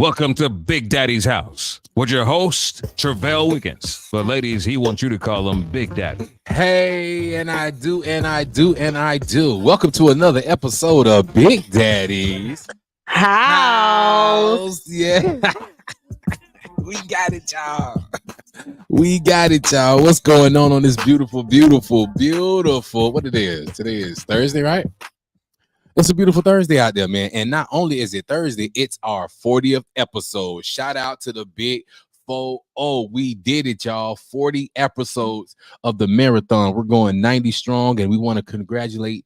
Welcome to Big Daddy's house with your host, Travell Wiggins. But ladies, he wants you to call him Big Daddy. Hey, and I do. Welcome to another episode of Big Daddy's House. Yeah. We got it, y'all. What's going on this beautiful, what it is? Today is Thursday, right? It's a beautiful Thursday out there, man. And not only is it Thursday, it's our 40th episode. Shout out to the Big 4-0. We did it, y'all. 40 episodes of the marathon. We're going 90 strong, and we want to congratulate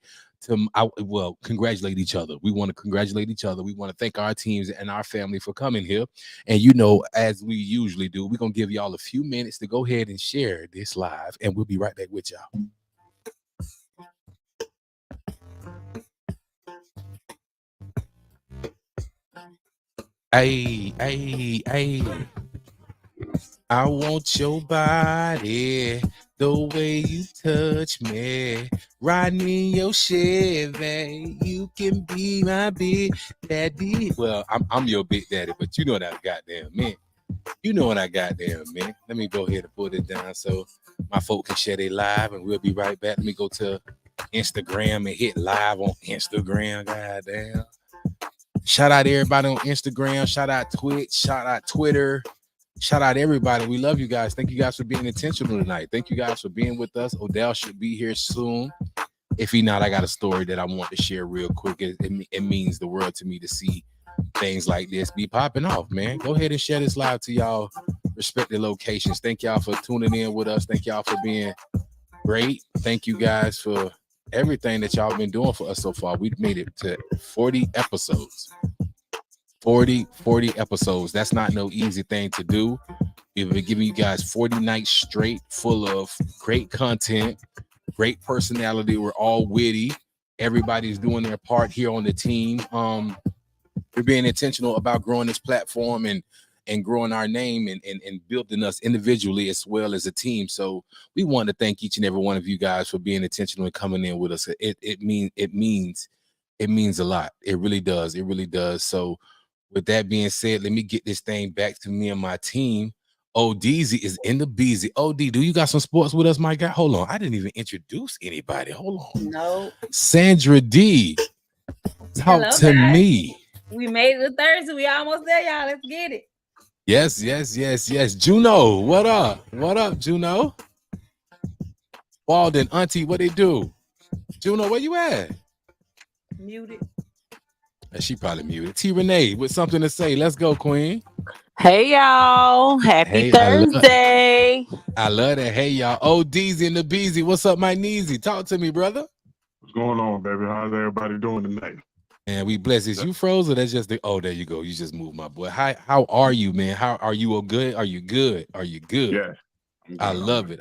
each other. We want to congratulate each other. We want to thank our teams and our family for coming here. And as we usually do, we're going to give y'all a few minutes to go ahead and share this live, and we'll be right back with y'all. Hey. I want your body the way you touch me. Riding in your Chevy, you can be my big daddy. Well, I'm your big daddy, but you know what I goddamn man. Let me go ahead and put it down so my folk can share their live, and we'll be right back. Let me go to Instagram and hit live on Instagram. Goddamn. Shout out everybody on Instagram. Shout out Twitch. Shout out Twitter. Shout out everybody. We love you guys. Thank you guys for being intentional tonight. Thank you guys for being with us. Odell should be here soon. If he not, I got a story that I want to share real quick. It means the world to me to see things like this be popping off, man. Go ahead and share this live to y'all respective locations. Thank y'all for tuning in with us. Thank y'all for being great. Thank you guys for everything that y'all been doing for us so far. We've made it to 40 episodes. 40 episodes. That's not no easy thing to do. We've been giving you guys 40 nights straight full of great content, great personality. We're all witty. Everybody's doing their part here on the team. We're being intentional about growing this platform and growing our name and building us individually as well as a team. So we want to thank each and every one of you guys for being intentional and coming in with us. It means a lot. It really does. So with that being said, let me get this thing back to me and my team. Odeezy is in the beezy. OD, do you got some sports with us, my guy? Hold on. I didn't even introduce anybody. Hold on. No. Sandra D, talk to me. We made it to Thursday. We almost there, y'all. Let's get it. Yes. Juno, what up, Juno? Walden, auntie, what they do? Juno, where you at? Muted. She probably muted. T. Renee with something to say. Let's go, Queen. Hey, y'all. Happy Thursday. I love that. Hey, y'all. OD's in the beezy. What's up, my Neezy? Talk to me, brother. What's going on, baby? How's everybody doing tonight? And we bless. Is you froze or that's just there you go. You just moved, my boy. How are you, man? How are you? Good? Are you good? Yeah. I love it.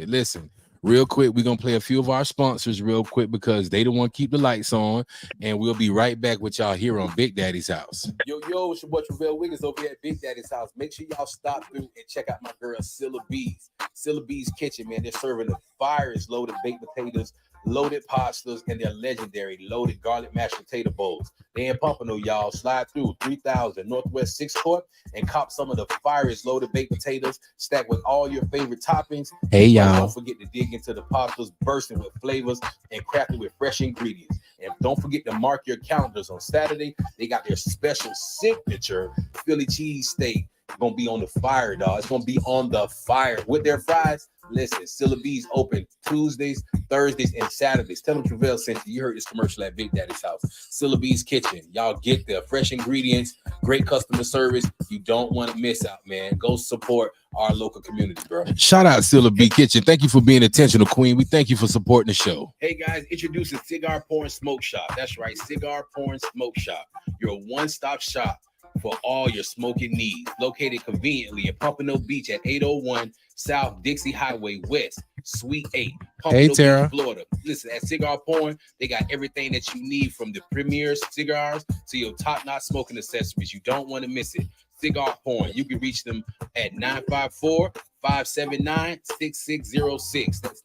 Listen, real quick, we're gonna play a few of our sponsors real quick because they don't want to keep the lights on, and we'll be right back with y'all here on Big Daddy's house. Yo, it's your boy Travell Wiggins over here at Big Daddy's house. Make sure y'all stop through and check out my girl Scylla Bees. Scylla Bees Kitchen, man. They're serving the fires loaded baked potatoes, loaded pastas, and their legendary loaded garlic mashed potato bowls. They in Pompano, y'all. Slide through 3000 Northwest 6th Court and cop some of the fires loaded baked potatoes stacked with all your favorite toppings. Hey, y'all. Don't forget to dig into the pastas bursting with flavors and crafted with fresh ingredients. And don't forget to mark your calendars on Saturday. They got their special signature Philly cheesesteak. Gonna be on the fire, dog. It's gonna be on the fire with their fries. Listen, Scylla Bees open Tuesdays, Thursdays, and Saturdays. Tell them Travell sent you. You heard this commercial at Big Daddy's house. Scylla Bees Kitchen. Y'all get there. Fresh ingredients, great customer service. You don't want to miss out, man. Go support our local community, bro. Shout out Scylla Bee Kitchen. Thank you for being intentional, Queen. We thank you for supporting the show. Hey guys, introducing Cigar Porn Smoke Shop. That's right, Cigar Porn Smoke Shop. Your one-stop shop for all your smoking needs. Located conveniently in Pompano Beach at 801 South Dixie Highway West, Suite 8, Pompano Beach, Florida. Listen, at Cigar Porn, they got everything that you need from the premier cigars to your top-notch smoking accessories. You don't want to miss it. Cigar Porn. You can reach them at 954-579-6606. That's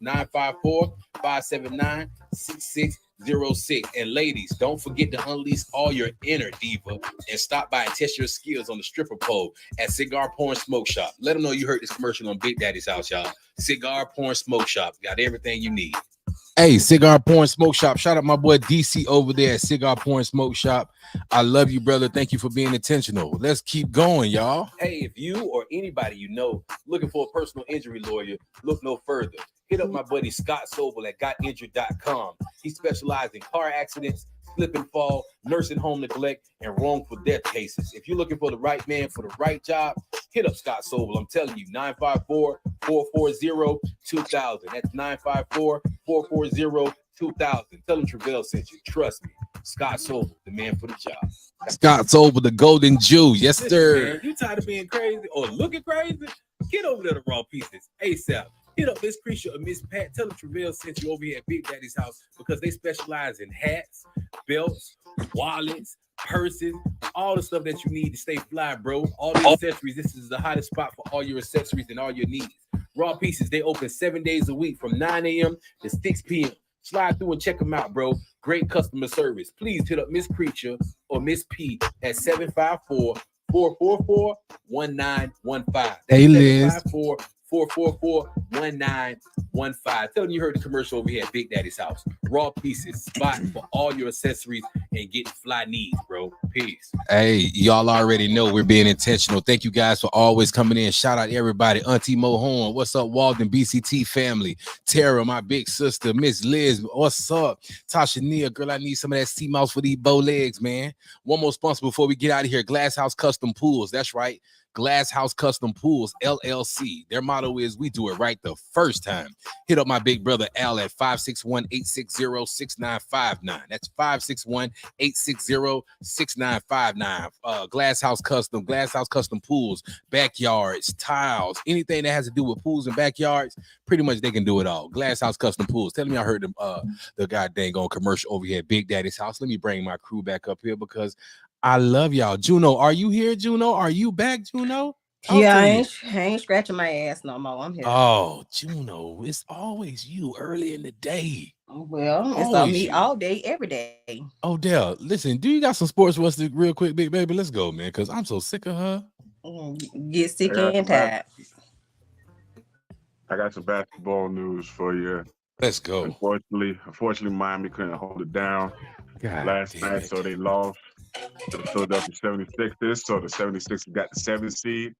954-579-6606. And ladies, don't forget to unleash all your inner diva and stop by and test your skills on the stripper pole at Cigar Porn Smoke Shop. Let them know you heard this commercial on Big Daddy's House, y'all. Cigar Porn Smoke Shop. Got everything you need. Hey, Cigar Porn Smoke Shop. Shout out my boy DC over there at Cigar Porn Smoke Shop. I love you, brother. Thank you for being intentional. Let's keep going, y'all. Hey, if you or anybody you know looking for a personal injury lawyer, look no further. Hit up my buddy Scott Sobel at gotinjured.com. He specializes in car accidents, slip and fall, nursing home neglect, and wrongful death cases. If you're looking for the right man for the right job, hit up Scott Sobel. I'm telling you, 954-440-2000. That's 954-440-2000. Tell him Travell sent you. Trust me. Scott Sobel, the man for the job. Scott Sobel, the golden Jew. Yes, sir. Man, you tired of being crazy or looking crazy? Get over there to Raw Pieces ASAP. Hit up Miss Creature or Miss Pat. Tell them Travell sent you over here at Big Daddy's house because they specialize in hats, belts, wallets, purses, all the stuff that you need to stay fly, bro. All the accessories. This is the hottest spot for all your accessories and all your needs. Raw Pieces, they open 7 days a week from 9 a.m. to 6 p.m. Slide through and check them out, bro. Great customer service. Please hit up Miss Creature or Miss P at 754-444-1915. Hey, Liz. 444-1915. Tell them you heard the commercial over here at Big Daddy's house. Raw Pieces, spot for all your accessories and getting fly needs, bro. Peace. Hey, y'all already know we're being intentional. Thank you guys for always coming in. Shout out everybody. Auntie Mo Horn, what's up? Walden BCT family. Tara, my big sister. Miss Liz, what's up? Tasha Nia, girl, I need some of that sea mouse for these bow legs, man. One more sponsor before we get out of here. Glass House Custom Pools. That's right. Glass House Custom Pools, LLC. Their motto is we do it right the first time. Hit up my big brother Al at 561-860-6959. That's 561-860-6959. Glass House Custom Pools, backyards, tiles, anything that has to do with pools and backyards, pretty much they can do it all. Glass House Custom Pools. Tell me I heard the goddamn on commercial over here at Big Daddy's house. Let me bring my crew back up here because I love y'all. Juno, are you here, Juno? Are you back, Juno? Yeah, I ain't scratching my ass no more. I'm here. Oh, Juno, it's always you early in the day. Well, it's on me all day, every day. Oh, Dale, listen, do you got some sports for us real quick, big baby? Let's go, man, because I'm so sick of her. Get sick and tired. I got some basketball news for you. Let's go. Unfortunately, Miami couldn't hold it down last night, so they lost to the Philadelphia 76ers. So the 76ers got the 7th seed.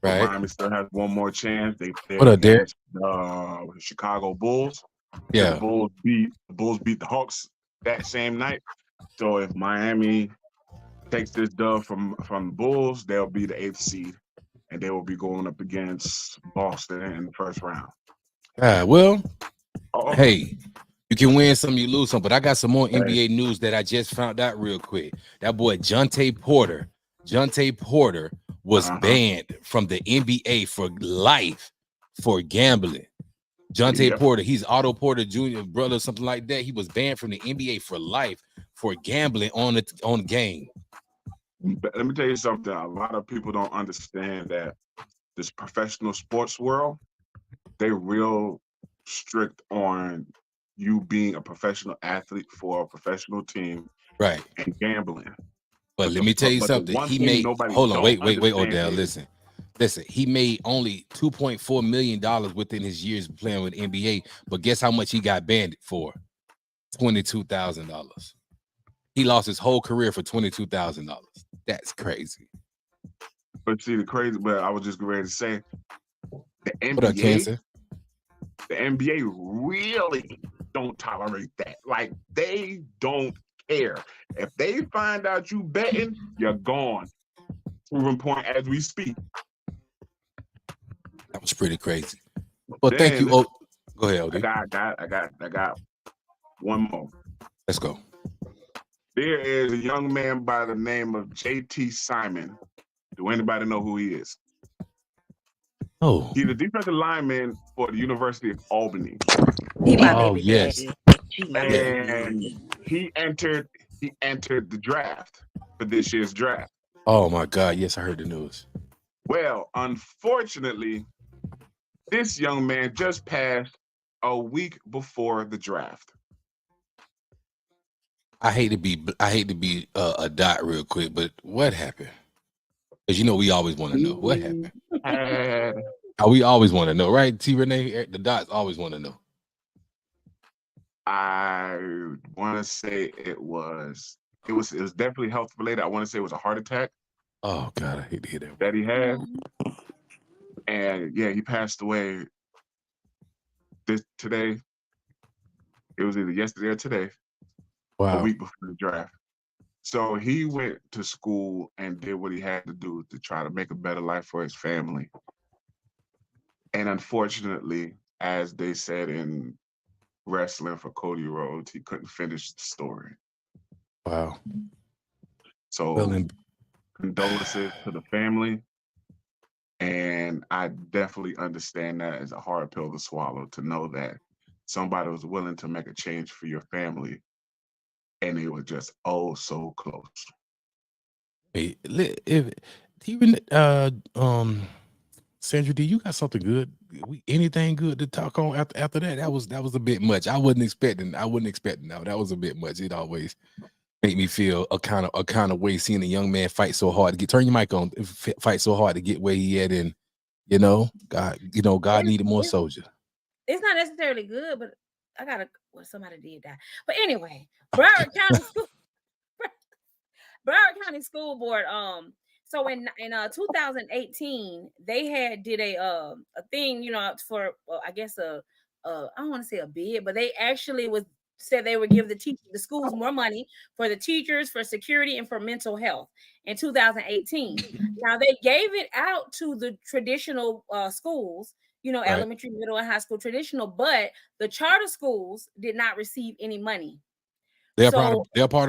Right. Miami still has one more chance. What up, Derek? The Chicago Bulls. Yeah. The Bulls beat the Hawks that same night. So if Miami takes this dub from the Bulls, they'll be the 8th seed, and they will be going up against Boston in the first round. Hey, you can win some, you lose some, but I got some more NBA news that I just found out real quick. That boy Jontay Porter was banned from the NBA for life for gambling. Jontay Porter, he's Otto Porter Jr. brother, something like that. He was banned from the NBA for life for gambling on the game. Let me tell you something. A lot of people don't understand that this professional sports world, they real strict on you being a professional athlete for a professional team, right? And gambling. But let me tell you something. He made wait, Odell. Listen. He made only $2.4 million within his years playing with NBA. But guess how much he got banned for? $22,000. He lost his whole career for $22,000. That's crazy. But see, but I was just ready to say, the NBA, what up, Cancer? The NBA really don't tolerate that. Like, they don't care. If they find out you betting, you're gone. Proven point as we speak. That was pretty crazy. Well, thank you. Oh, go ahead, OD. I got one more. Let's go. There is a young man by the name of JT Simon. Do anybody know who he is? Oh. He's a defensive lineman for the University of Albany. Yes. And he entered the draft for this year's draft. Oh my God. Yes, I heard the news. Well, unfortunately, this young man just passed a week before the draft. I hate to be a dot real quick, but what happened? Because you know we always want to know what happened. We always want to know, right? T Renee, the dots always want to know. I want to say it was definitely health related. I want to say it was a heart attack. Oh God, I hate to hear that he had, and yeah, he passed away. Today. It was either yesterday or today. Wow. A week before the draft. So he went to school and did what he had to do to try to make a better life for his family. And unfortunately, as they said in wrestling for Cody Rhodes, he couldn't finish the story. Wow. So condolences to the family. And I definitely understand that as a hard pill to swallow, to know that somebody was willing to make a change for your family and they were just so close. Hey, Sandra D, you got something good? Anything good to talk on after that? That was a bit much. I wasn't expecting. That was a bit much. It always make me feel a kind of way seeing a young man fight so hard to get. Turn your mic on. Fight so hard to get where he at, and God needed more soldiers. It's not necessarily good, but I gotta. Well, somebody did die. But anyway, Broward County School Board. So in 2018, they did a thing, for I guess I don't want to say a bid, but they actually said they would give the schools more money for the teachers, for security, and for mental health in 2018. Now they gave it out to the traditional schools, right. Elementary, middle, and high school traditional, but the charter schools did not receive any money. They're part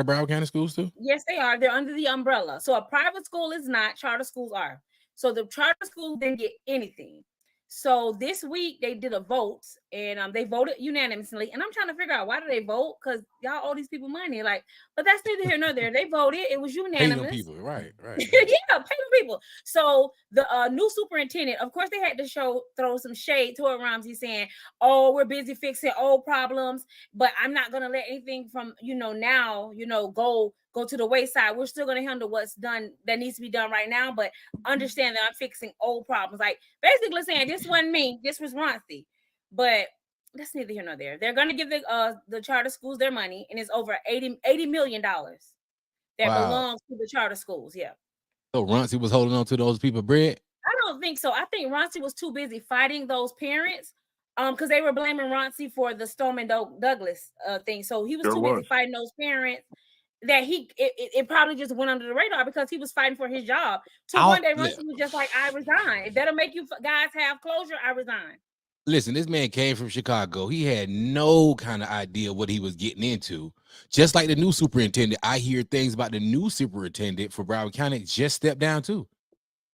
of Broward County schools too? Yes, they are. They're under the umbrella. So a private school is not, charter schools are. So the charter schools didn't get anything. So this week they did a vote and they voted unanimously. And I'm trying to figure out, why do they vote? Because y'all owe these people money. But that's neither here nor there. They voted. It was unanimous. Pay them people. Right. Yeah, pay them people. So the new superintendent, of course, they had to throw some shade toward Romsey, saying, "Oh, we're busy fixing old problems, but I'm not going to let anything from now go to the wayside. We're still going to handle what's done that needs to be done right now, but understand that I'm fixing old problems." Like basically saying, this wasn't me, this was Romsey. But that's neither here nor there. They're going to give the charter schools their money, and it's over $80 million that belongs to the charter schools. Yeah. So Romsey was holding on to those people bread? I don't think so. I think Romsey was too busy fighting those parents, because they were blaming Romsey for the Stoneman Douglas thing. So he was too busy fighting those parents that it probably just went under the radar, because he was fighting for his job. So one day Romsey was just like, "I resign. If that'll make you guys have closure, I resign." Listen, this man came from Chicago. He had no kind of idea what he was getting into. Just like the new superintendent, I hear things about the new superintendent for Broward County just stepped down too,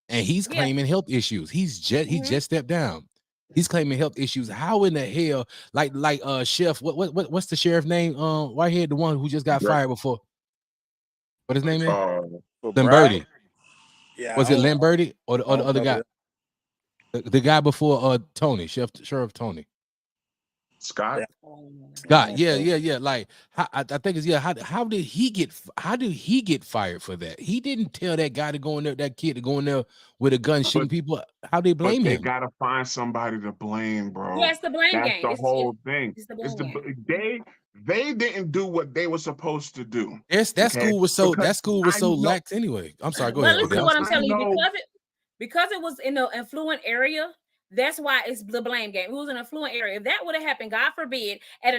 and he's claiming health issues. He just stepped down. He's claiming health issues. How in the hell, like Chef? What's the sheriff name? Whitehead, the one who just got fired before. What his name is? Lamberti. Yeah. Was it Lamberti or the other guy? The guy before Tony, Sheriff Tony. Scott. Yeah. Like I think it's how did he get fired for that? He didn't tell that guy to go in there, that kid to go in there with a gun shooting people. How they blame him? They gotta find somebody to blame, bro. Yeah, it's the blame game. That's the whole thing. They didn't do what they were supposed to do. Yes, that school was so lax anyway. I'm sorry, go ahead. Listen to what I'm telling you, because it was in an affluent area. That's why it's the blame game. It was an affluent area. If that would have happened, God forbid, at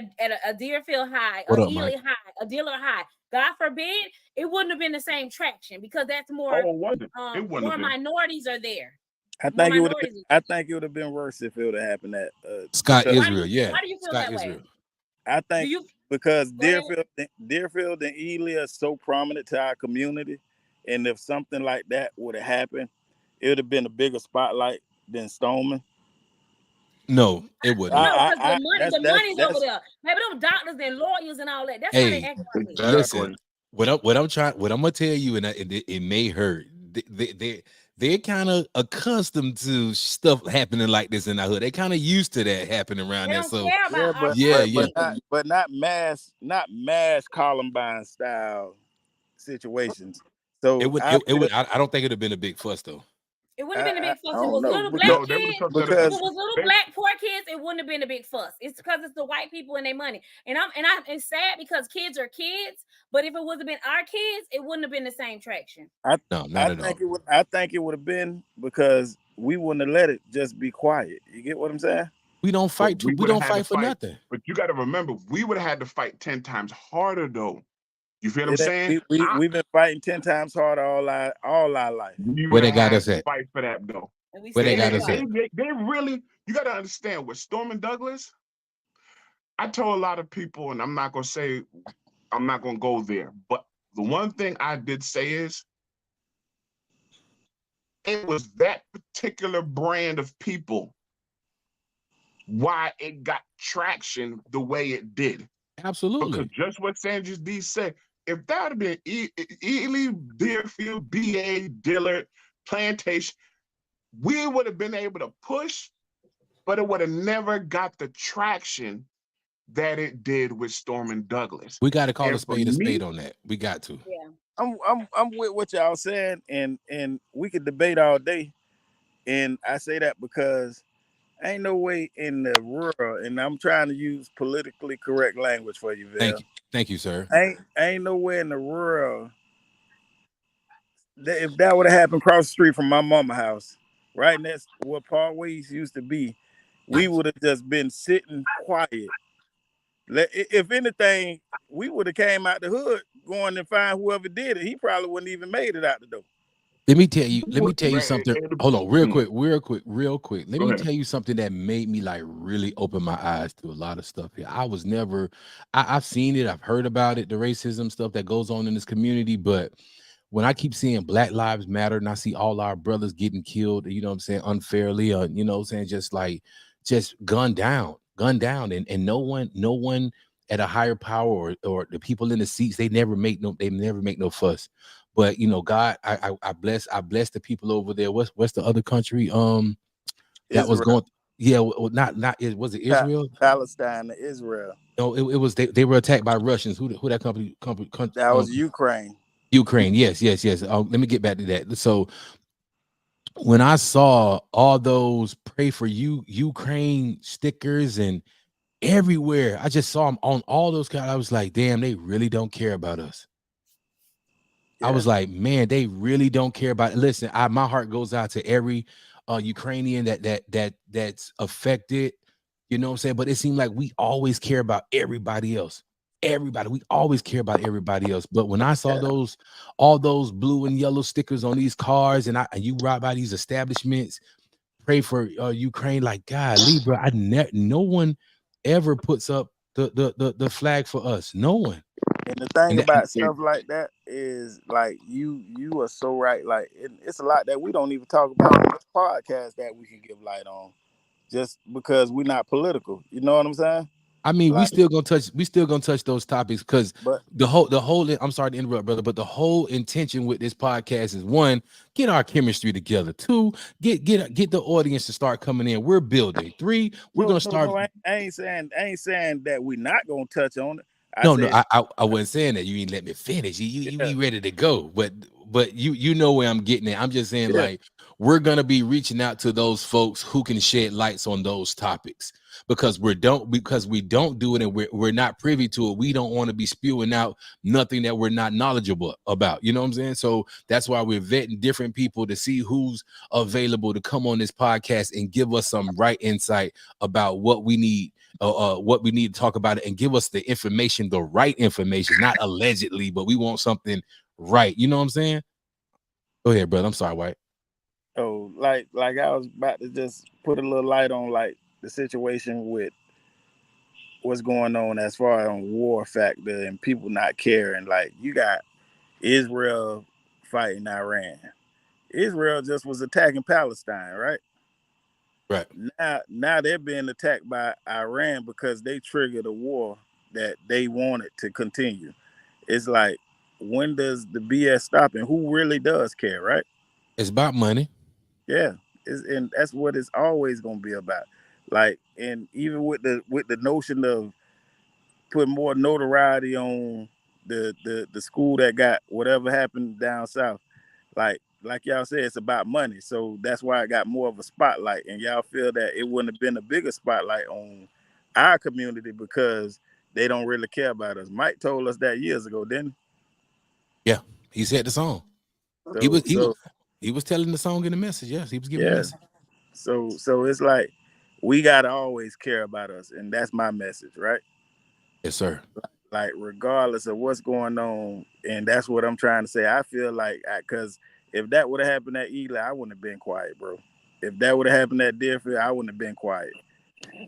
a Deerfield High, or Ely High, a Dillard High, God forbid, it wouldn't have been the same traction, because that's more. More minorities are there. I think it would have been worse if it would have happened at Scott Israel. Why do you feel that way? I think because Deerfield and Ely are so prominent to our community, and if something like that would have happened, it would have been a bigger spotlight than Stoneman. No, it wouldn't. No, because the money's over there. Maybe them doctors and lawyers and all that. That's why they act like listen, what I'm gonna tell you, and it may hurt. they're kind of accustomed to stuff happening like this in the hood. They kind of used to that happening around They there. don't So care about our but not mass Columbine style situations. So I don't think it'd have been a big fuss though. It wouldn't have been a big fuss. I It was don't know, little because- black No, they would've kids. took that If because- it was little black poor kids, it wouldn't have been a big fuss. It's because it's the white people and their money. And it's sad because kids are kids. But if it would have been our kids, it wouldn't have been the same traction. No, not at all. I think it would have been because we wouldn't have let it just be quiet. You get what I'm saying? We don't fight. we We don't would've had fight to for fight. nothing. But you got to remember, we would have had to fight 10 times harder, though. You feel what I'm saying? We've been fighting 10 times harder all our life. Where they got us at? Fight for that, though. Where they got us at? They really, you got to understand with Stormin Douglas. I told a lot of people, and I'm not going to go there, but the one thing I did say is it was that particular brand of people why it got traction the way it did. Absolutely. Because just what Sanders D said, if that would have been Ely, Deerfield, BA, Dillard, Plantation, we would have been able to push, but it would have never got the traction that it did with Stormin Douglas. We got to call And a for spade me- on that. We got to. Yeah. I'm with what y'all saying, and we could debate all day. And I say that because ain't no way in the world, and I'm trying to use politically correct language for you, Val. Thank you, sir. Ain't no way in the world that if that would have happened across the street from my mama house, right next to where Parkways used to be, we would have just been sitting quiet. If anything, we would have came out the hood going and find whoever did it. He probably wouldn't even made it out the door. Let me tell you something. Hold on, real quick. Let Go me ahead. tell you something that made me like really open my eyes to a lot of stuff here. I've seen it, I've heard about it, the racism stuff that goes on in this community, but when I keep seeing Black Lives Matter and I see all our brothers getting killed, you know what I'm saying, unfairly, you know what I'm saying, just gunned down, and no one at a higher power or the people in the seats, they never make no fuss. But you know, God, I bless the people over there. What's the other country? That was going. Yeah, was it Israel? Palestine, Israel. No, it was they were attacked by Russians. Who that company? That was Ukraine. Ukraine. Yes. Let me get back to that. So when I saw all those pray for you Ukraine stickers and everywhere, I just saw them on all those guys. I was like, damn, they really don't care about us. I was like, man, they really don't care about it. Listen, my heart goes out to every Ukrainian that's affected, you know what I'm saying? But it seemed like we always care about everybody else. We always care about everybody else. But when I saw all those blue and yellow stickers on these cars, and you ride by these establishments, pray for Ukraine, like, golly, bro, no one ever puts up the flag for us. No one. And the thing about stuff like that is, like, you are so right. Like, it's a lot that we don't even talk about on this podcast that we can give light on, just because we're not political. You know what I'm saying? I mean, we still gonna touch those topics because the whole. I'm sorry to interrupt, brother, but the whole intention with this podcast is, one, get our chemistry together. Two, get the audience to start coming in. We're building. Three, we're gonna start. No, I ain't saying that we're not gonna touch on it. I wasn't saying that. You ain't let me finish. You be ready to go, but you know where I'm getting at. I'm just saying, like, we're gonna be reaching out to those folks who can shed lights on those topics because we don't do it and we're not privy to it. We don't want to be spewing out nothing that we're not knowledgeable about. You know what I'm saying? So that's why we're vetting different people to see who's available to come on this podcast and give us some right insight about what we need. What we need to talk about it and give us the information, the right information, not allegedly, but we want something right. You know what I'm saying? Go ahead, brother. I'm sorry, White. Oh, like I was about to just put a little light on, like, the situation with what's going on as far as war factor and people not caring. Like, you got Israel fighting Iran. Israel just was attacking Palestine, right? Right. Now they're being attacked by Iran because they triggered a war that they wanted to continue. It's like, when does the BS stop and who really does care, right? It's about money. Yeah, and that's what it's always gonna be about. Like, and even with the notion of putting more notoriety on the school that got whatever happened down south, like y'all said, it's about money. So that's why it got more of a spotlight. And y'all feel that it wouldn't have been a bigger spotlight on our community because they don't really care about us. Mike told us that years ago, didn't Yeah, he said the song. he? He was telling the song in the message. Yes, he was giving the message. So it's like we gotta always care about us, and that's my message, right? Yes, sir. Like regardless of what's going on, and that's what I'm trying to say. I feel like because if that would have happened at Ely, I wouldn't have been quiet, bro. If that would have happened at Deerfield, I wouldn't have been quiet.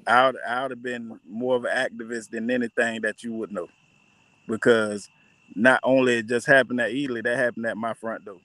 I would have been more of an activist than anything that you would know, because not only it just happened at Ely, that happened at my front door.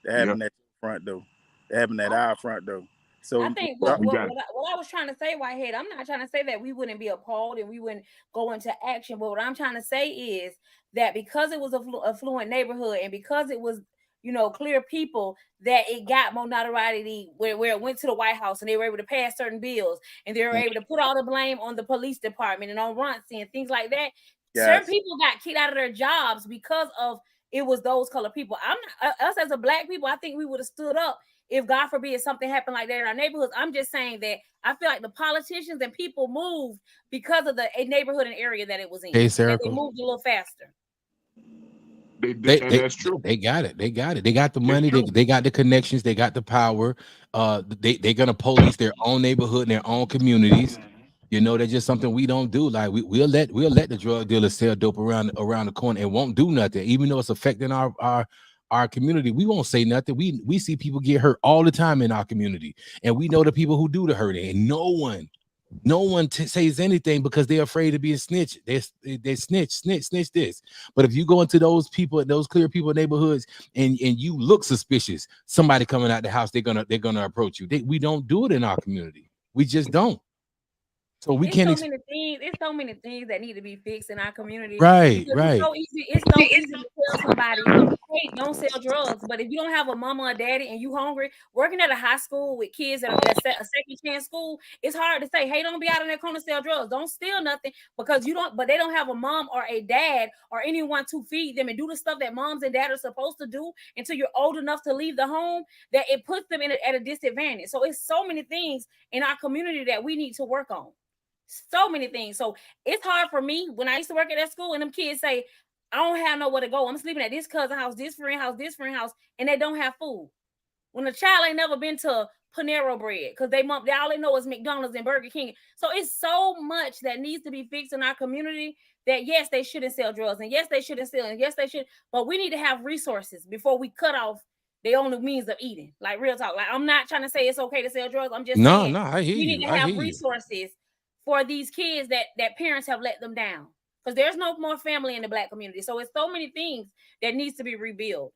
That happened at your front door. That happened at our front door. So I think what I was trying to say, Whitehead, I'm not trying to say that we wouldn't be appalled and we wouldn't go into action. But what I'm trying to say is that because it was a affluent neighborhood and because it was, you know, clear people, that it got more notoriety where it went to the White House and they were able to pass certain bills and they were able to put all the blame on the police department and on Runcie and things like that. Yes. Certain people got kicked out of their jobs because of it was those color people. Us as a black people, I think we would have stood up if God forbid something happened like that in our neighborhoods. I'm just saying that I feel like the politicians and people moved because of the neighborhood and area that it was in. Hey, Sarah, they moved a little faster. That's true. They got it. They got the money. They got the connections. They got the power. They're gonna police their own neighborhood and their own communities. You know, that's just something we don't do. Like we'll let the drug dealers sell dope around the corner and won't do nothing, even though it's affecting our community. We won't say nothing. We see people get hurt all the time in our community, and we know the people who do the hurting, and no one says anything because they're afraid to be a snitch. They snitch this. But if you go into those people, those clear people neighborhoods, and you look suspicious, somebody coming out the house, they're gonna approach you. We don't do it in our community. We just don't. So we can't. There's so many things that need to be fixed in our community. Right. It's so easy to tell somebody, hey, don't sell drugs. But if you don't have a mama or daddy and you hungry, working at a high school with kids at a second chance school, it's hard to say, hey, don't be out in that corner sell drugs. Don't steal nothing because you don't. But they don't have a mom or a dad or anyone to feed them and do the stuff that moms and dad are supposed to do until you're old enough to leave the home. That it puts them at a disadvantage. So it's so many things in our community that we need to work on. So many things. So it's hard for me when I used to work at that school and them kids say, I don't have nowhere to go. I'm sleeping at this cousin house, this friend house, and they don't have food. When a child ain't never been to Panera Bread because they all they know is McDonald's and Burger King. So it's so much that needs to be fixed in our community that yes, they shouldn't sell drugs, and yes, they shouldn't sell, and yes, they should, but we need to have resources before we cut off the only means of eating. Like real talk. Like I'm not trying to say it's okay to sell drugs. I'm just saying I hear we need you. to have resources for these kids that parents have let them down, because there's no more family in the black community. So it's so many things that needs to be rebuilt.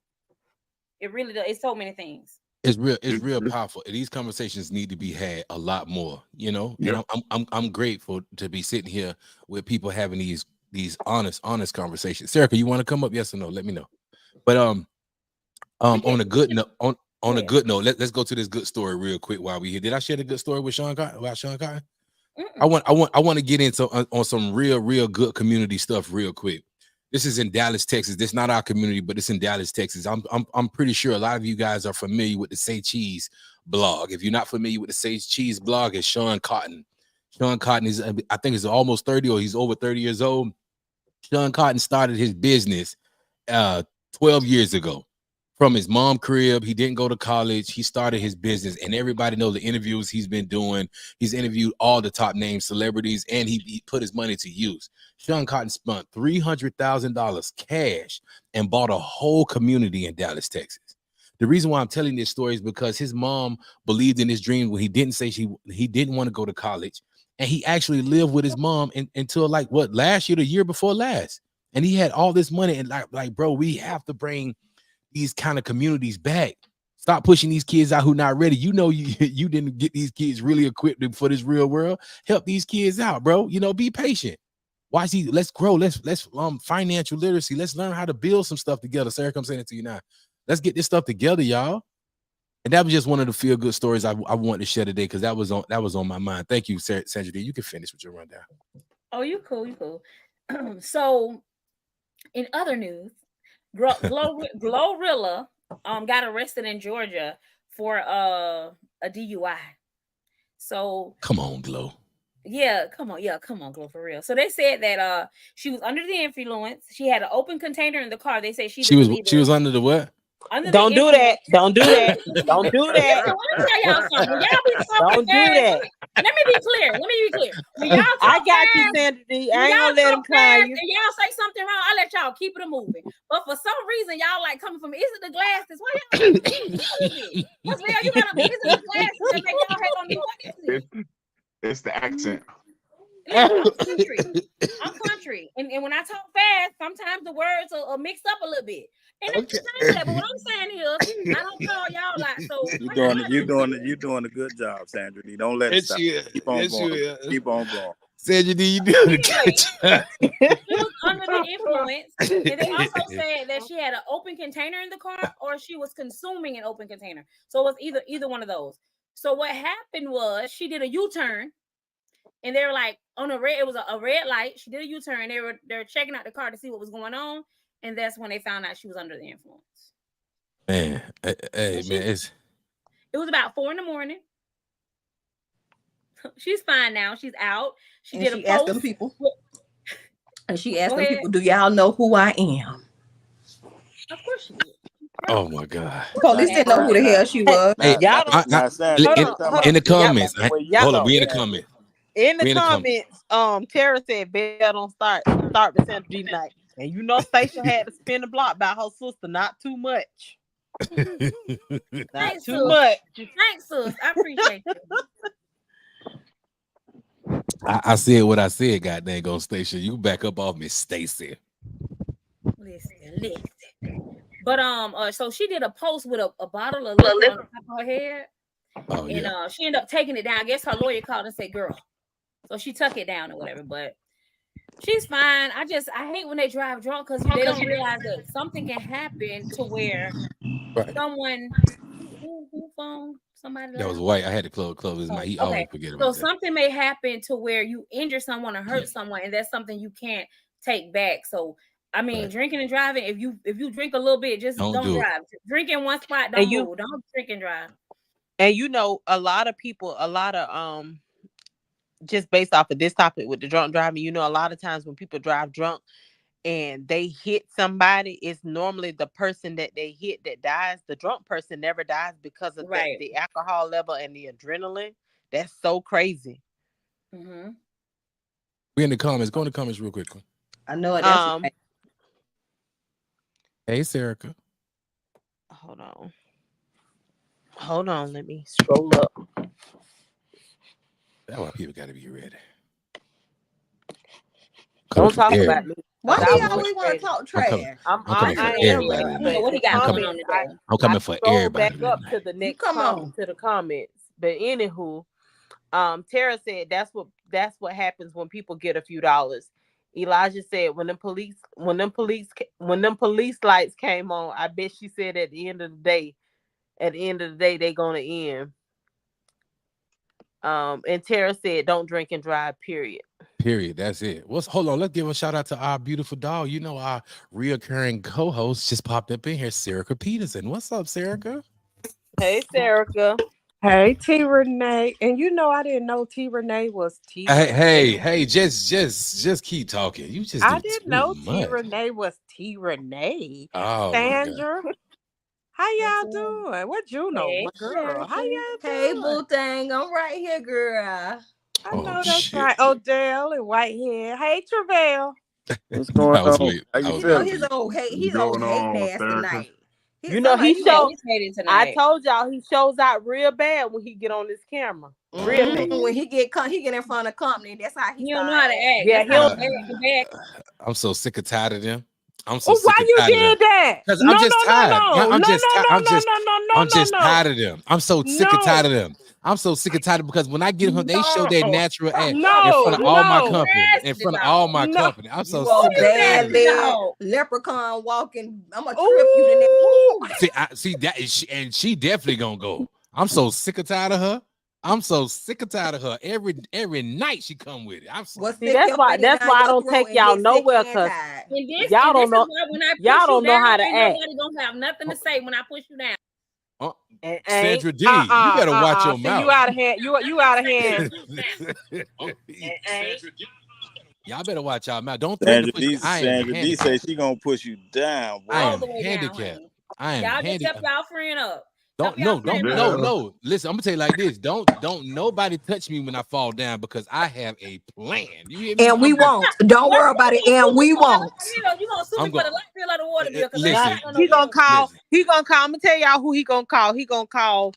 It really does. It's so many things. It's real powerful. These conversations need to be had a lot more, you know. Yep. And I'm grateful to be sitting here with people having these honest conversations. Sarah, you want to come up? Yes or no? Let me know. But on a good note, on a good note, let's go to this good story real quick while we here. Did I share the good story with Sean Cotton about Sean Cotton? I want to get into on some real good community stuff real quick. This is in Dallas, Texas. This is not our community, but it's in Dallas, Texas. I'm pretty sure a lot of you guys are familiar with the Say Cheese blog. If you're not familiar with the Say Cheese blog, it's Sean Cotton. Sean Cotton is, I think, he's almost 30 or he's over 30 years old. Sean Cotton started his business 12 years ago. From his mom crib, he didn't go to college. He started his business, and everybody knows the interviews he's been doing. He's interviewed all the top name celebrities, and he put his money to use. Sean Cotton spent $300,000 cash and bought a whole community in Dallas, Texas. The reason why I'm telling this story is because his mom believed in his dream when he didn't say he didn't want to go to college, and he actually lived with his mom until like last year, the year before last, and he had all this money. And like bro, we have to bring these kind of communities back. Stop pushing these kids out who not ready. You know, you didn't get these kids really equipped for this real world. Help these kids out, bro. You know, be patient. Let's grow. Let's financial literacy. Let's learn how to build some stuff together. Sarah, I'm saying it to you now. Let's get this stuff together, y'all. And that was just one of the feel good stories I wanted to share today because that was on my mind. Thank you, Sandra D. You can finish with your rundown. Oh, you cool. So, in other news, Glorilla got arrested in Georgia for a DUI. So come on, Glow. Yeah, come on, Glow, for real. So they said that she was under the influence. She had an open container in the car. They say she was under the what? Don't do that. Don't do that. Don't do that. Let me tell y'all something. When y'all be talking Don't do that. Let me be clear. When y'all talk I got fast, you, Sandra D. I ain't gonna let him cry you. and y'all say something wrong, I let y'all keep it moving. But for some reason, y'all like coming from, is it the glasses? Why y'all? What's real? You gotta be, is it the glasses that make y'all hate on me? What is it? It's the accent. I'm country. And when I talk fast, sometimes the words are mixed up a little bit. And okay. But what I'm saying is, I don't call y'all like so. You're doing a good job, Sandra D. Don't let it stop. Keep on going. Keep on going. Sandra D, you doing a good job. She was under the influence. And they also said that she had an open container in the car or she was consuming an open container. So it was either one of those. So what happened was she did a U-turn. And they were like on a red, it was a red light. She did a U-turn. They're checking out the car to see what was going on. And that's when they found out she was under the influence. Man, hey, man, it was about 4 a.m. She's fine now. She's out. She asked them people. And she asked them people, do y'all know who I am? Of course she did. Oh my God. Police didn't know who the hell she was. Hey, in the comments. Hold on, we in the comments. In the comments, Tara said, "Bell don't start with Sandra D tonight." And you know, Stacia had to spin the block by her sister, not too much. Thanks, too much. Thanks, sis. I appreciate you. I said what I said, God dang on Stacia. You back up off Miss Stacy. Listen. But so she did a post with a bottle of liquor on the top of her head. Oh, and she ended up taking it down. I guess her lawyer called and said, "Girl." So she took it down or whatever, but she's fine. I hate when they drive drunk because they don't realize that something can happen to where someone who phone somebody that was white. I had to close his mic. He always forget about that. So something may happen to where you injure someone or hurt someone, and that's something you can't take back. So I mean, drinking and driving. If you drink a little bit, just don't drive. Drink in one spot. Don't move. Don't drink and drive. And you know, a lot of just based off of this topic with the drunk driving, you know, a lot of times when people drive drunk and they hit somebody, it's normally the person that they hit that dies. The drunk person never dies because of the alcohol level and the adrenaline. That's so crazy. Mm-hmm. We're in the comments. Go in the comments real quickly. I know it. Hey, Serica. Hold on. Let me scroll up. That's why people got to be ready. Don't talk about me. Why do you always want to talk trash? I'm coming for everybody. What he got coming on today? I'm coming for everybody. Back up to the next comment, to the comments. But anywho, Tara said that's what happens when people get a few dollars. Elijah said when them police lights came on, I bet she said at the end of the day, they're gonna end. And Tara said, "Don't drink and drive." Period. That's it. Hold on? Let's give a shout out to our beautiful dog. You know, our reoccurring co-host just popped up in here, Serica Peterson. What's up, Serica? Hey, Serica. Hey, T Renee. And you know, I didn't know T Renee was T. Hey, just keep talking. You just I didn't know T Renee was T Renee. Oh, Sandra. How y'all doing? What you know, girl? How y'all doing? Hey, boo thing. I'm right here, girl. I know that's right. Odell and Whitehead. Hey, Travell. What's going on? How you feeling? He's old hate ass tonight. You know, I told y'all he shows out real bad when he get on this camera. Real bad. When he get in front of company, that's how he don't know how to act. Yeah, he don't. I'm so sick and tired of them. Why you did that? Because I'm just tired. I'm just tired of them. I'm so sick and tired of them. I'm so sick and tired because when I get him, they show their natural ass in No, front of all my no. company. In front of all my No. company. I'm You so all sick of bad it. leg, leprechaun walking. I'm gonna trip you the next. See that is she definitely gonna go. I'm so sick and tired of her. I'm so sick and tired of her. Every night she come with it. I'm so See, that's why I don't take y'all nowhere, cause y'all don't know. Y'all don't know how to act. Nobody gonna have nothing to say when I push you down. Sandra D, you better watch your See, mouth. you out of hand. You out of hand. Y'all better watch y'all mouth. Don't threaten to push me. Sandra D say she gonna push you down. Boy. I am handicapped. I am Y'all just handicapped. help y'all friend up. No. Listen, I'm gonna tell you like this. Don't nobody touch me when I fall down because I have a plan. You hear me? And we won't. Don't worry about it. And we won't. You gonna sue me for the light bill or the water bill? Listen, He gonna call. He gonna call. I'm gonna tell y'all who he gonna call. He gonna call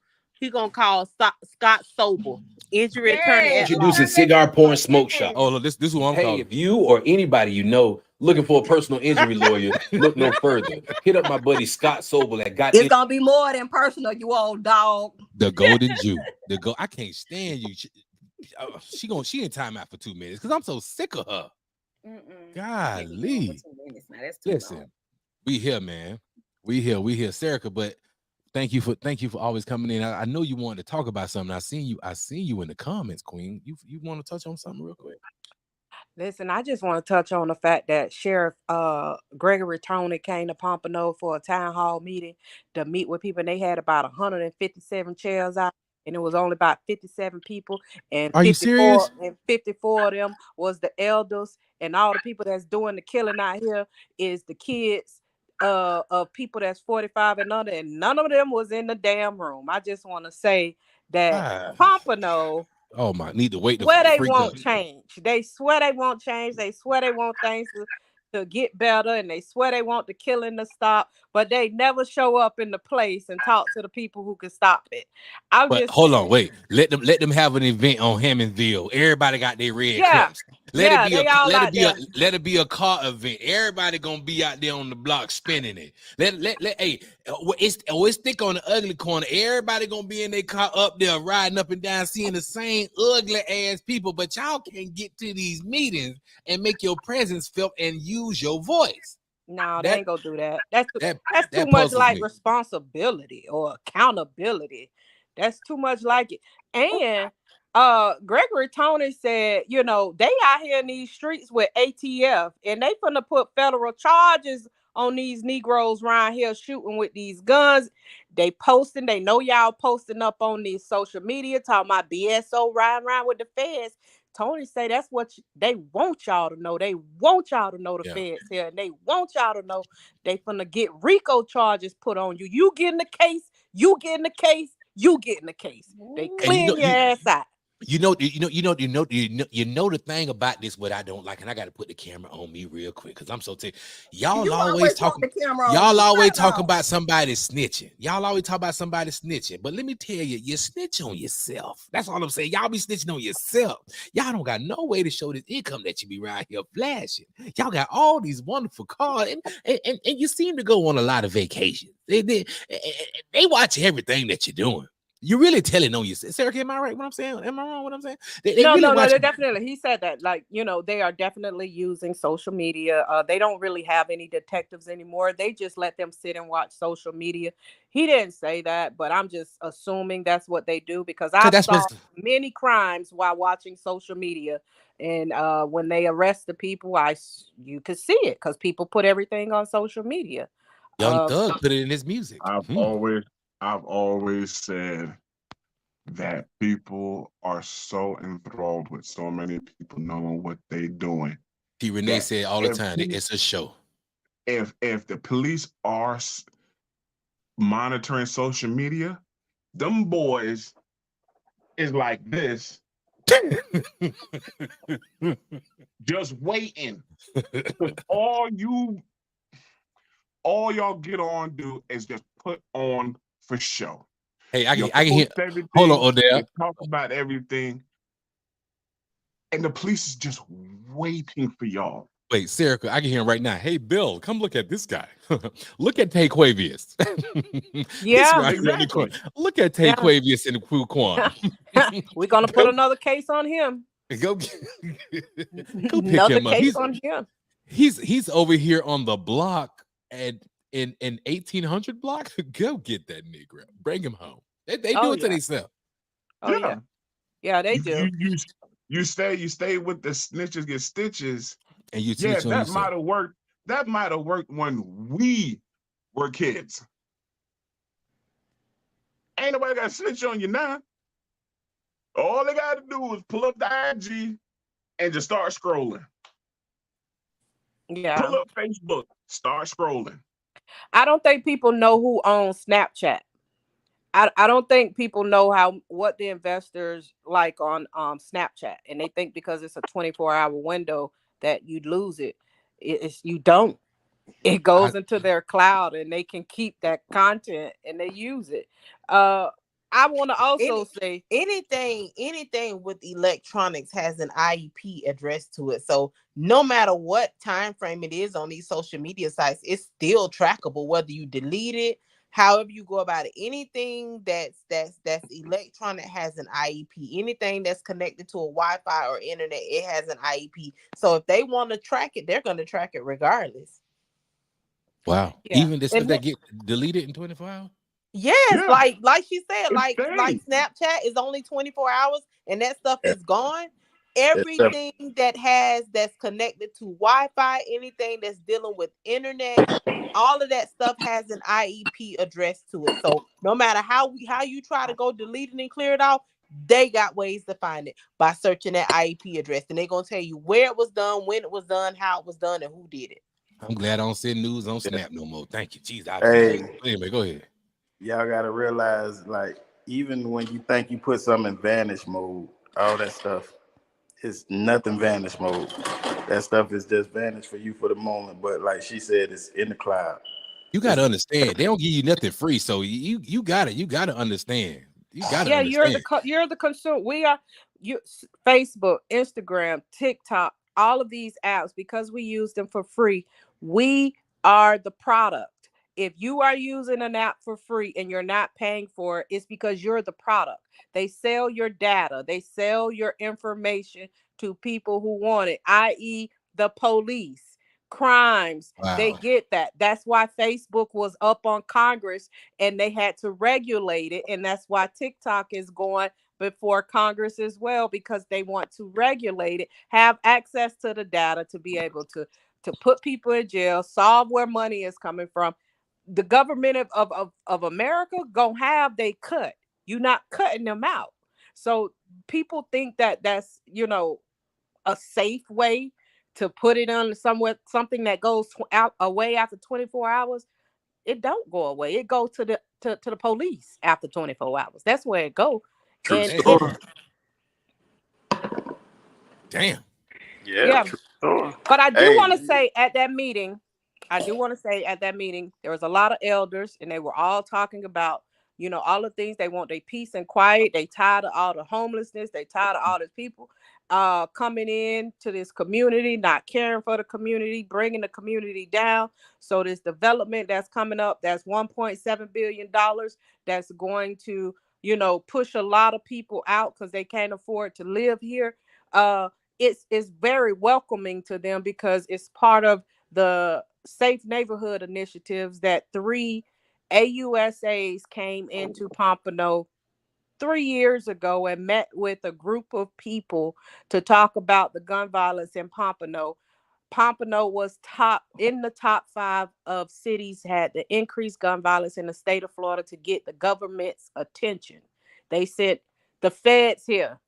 Scott Sobel, injury attorney. Introducing Cigar Porn Smoke Shop. Oh, look, this is who I'm calling. Hey, if you or anybody you know looking for a personal injury lawyer, look no further. Hit up my buddy Scott Sobel at Got. It's gonna be more than personal, you old dog. The Golden Jew. I can't stand you. She in timeout for 2 minutes because I'm so sick of her. Golly. Listen, we here, man. We here, Serica. But thank you for always coming in. I know you wanted to talk about something. I seen you in the comments, Queen. You want to touch on something real quick? Listen, I just want to touch on the fact that Sheriff Gregory Tony came to Pompano for a town hall meeting to meet with people, and they had about 157 chairs out, and it was only about 57 people. And are you serious? And 54 of them was the elders, and all the people that's doing the killing out here is the kids of people that's 45 and under, and none of them was in the damn room. I just want to say that Pompano. Oh my! Need to wait. Where they won't change. They swear they won't change. They swear they want things to get better, and they swear they want the killing to stop. But they never show up in the place and talk to the people who can stop it. Hold on, wait. Let them have an event on Hammondsville. Everybody got their red cups. Let it be a car event. Everybody gonna be out there on the block spinning it. It's thick on the ugly corner. Everybody gonna be in their car up there riding up and down, seeing the same ugly ass people. But y'all can't get to these meetings and make your presence felt and use your voice. No, they ain't gonna do that. That's too much like responsibility or accountability. That's too much like it. And Gregory Tony said, they out here in these streets with ATF, and they finna put federal charges on these Negroes around here shooting with these guns. They know y'all posting up on these social media talking about BSO riding around with the feds. Tony say that's what they want y'all to know. They want y'all to know the feds here, and they want y'all to know they finna get RICO charges put on you. You get in the case, you get in the case, you get in the case. They clean your ass out. You know the thing about this, what I don't like, and I got to put the camera on me real quick because I'm so tired. Y'all always talking about somebody snitching. But let me tell you, you snitch on yourself. That's all I'm saying. Y'all be snitching on yourself. Y'all don't got no way to show this income that you be right here flashing. Y'all got all these wonderful cars, and you seem to go on a lot of vacations. They watch everything that you're doing. You're really telling on yourself. Sarah, am I right? What I'm saying? Am I wrong? What I'm saying? No, they definitely. He said that, they are definitely using social media. They don't really have any detectives anymore. They just let them sit and watch social media. He didn't say that, but I'm just assuming that's what they do because I saw many crimes while watching social media. And when they arrest the people, you could see it because people put everything on social media. Young Thug put it in his music. I've always said that people are so enthralled with so many people knowing what they're doing. T. Renee said all the time, it's a show. If the police are monitoring social media, them boys is like this, just waiting. All y'all get on do is just put on for show. Hey, I can hear. Hold on, Odell. Talk about everything, and the police is just waiting for y'all. Wait, Sarah, I can hear him right now. Hey, Bill, come look at this guy. Look at Taquavius. Yeah, exactly. Look at Taquavius and Quan. We're gonna put another case on him. Go pick Another him up. case on him. He's over here on the block in 1800 block. Go get that Negro. Bring him home. They do it to themselves. Oh yeah, they do. You stay with the snitches get stitches. And you yeah, that might have worked. That might have worked when we were kids. Ain't nobody got to snitch on you now. All they got to do is pull up the IG and just start scrolling. Yeah. Pull up Facebook, start scrolling. I don't think people know who owns Snapchat. I don't think people know what the investors like on Snapchat, and they think because it's a 24-hour window that you'd lose it. You don't. It goes into their cloud, and they can keep that content and they use it. I want to also say anything with electronics has an IEP addressed to it. So no matter what time frame it is on these social media sites, it's still trackable, whether you delete it, however you go about it. Anything that's electronic has an IEP. Anything that's connected to a Wi-Fi or internet, it has an IEP. So if they want to track it, they're going to track it regardless. Wow. Yeah. Even the stuff that get deleted in 24 hours? Yes, yeah. like she said, like Snapchat is only 24 hours and that stuff is gone. Everything that's connected to Wi-Fi, anything that's dealing with internet, all of that stuff has an IEP addressed to it. So no matter how you try to go delete it and clear it off, they got ways to find it by searching that IEP address, and they're gonna tell you where it was done, when it was done, how it was done, and who did it. I'm glad I don't send news on Snap no more. Thank you. Jeez. Anyway, go ahead. Y'all gotta realize, like, even when you think you put something in vanish mode, all that stuff is nothing vanish mode. That stuff is just vanish for you for the moment. But like she said, it's in the cloud. You gotta understand, they don't give you nothing free. So you gotta understand. You gotta understand. You're the consumer. We are Facebook, Instagram, TikTok, all of these apps, because we use them for free. We are the product. If you are using an app for free and you're not paying for it, it's because you're the product. They sell your data. They sell your information to people who want it, i.e. the police, crimes. Wow. They get that. That's why Facebook was up on Congress and they had to regulate it. And that's why TikTok is going before Congress as well, because they want to regulate it, have access to the data to be able to put people in jail, solve where money is coming from. The government of America gonna have they cut. You're not cutting them out. So people think that that's a safe way to put it on something that goes away after 24 hours. It don't go away. It goes to the police after 24 hours. That's where it goes. Damn. Yeah. But I do want to say at that meeting, there was a lot of elders and they were all talking about, all the things they want, their peace and quiet. They tired of all the homelessness. They tired of all these people coming in to this community, not caring for the community, bringing the community down. So this development that's coming up, that's $1.7 billion that's going to, push a lot of people out because they can't afford to live here. It's very welcoming to them because it's part of the Safe Neighborhood initiatives that 3 AUSAs came into Pompano 3 years ago and met with a group of people to talk about the gun violence in Pompano. Pompano was in the top 5 of cities had the increased gun violence in the state of Florida to get the government's attention. They sent the feds here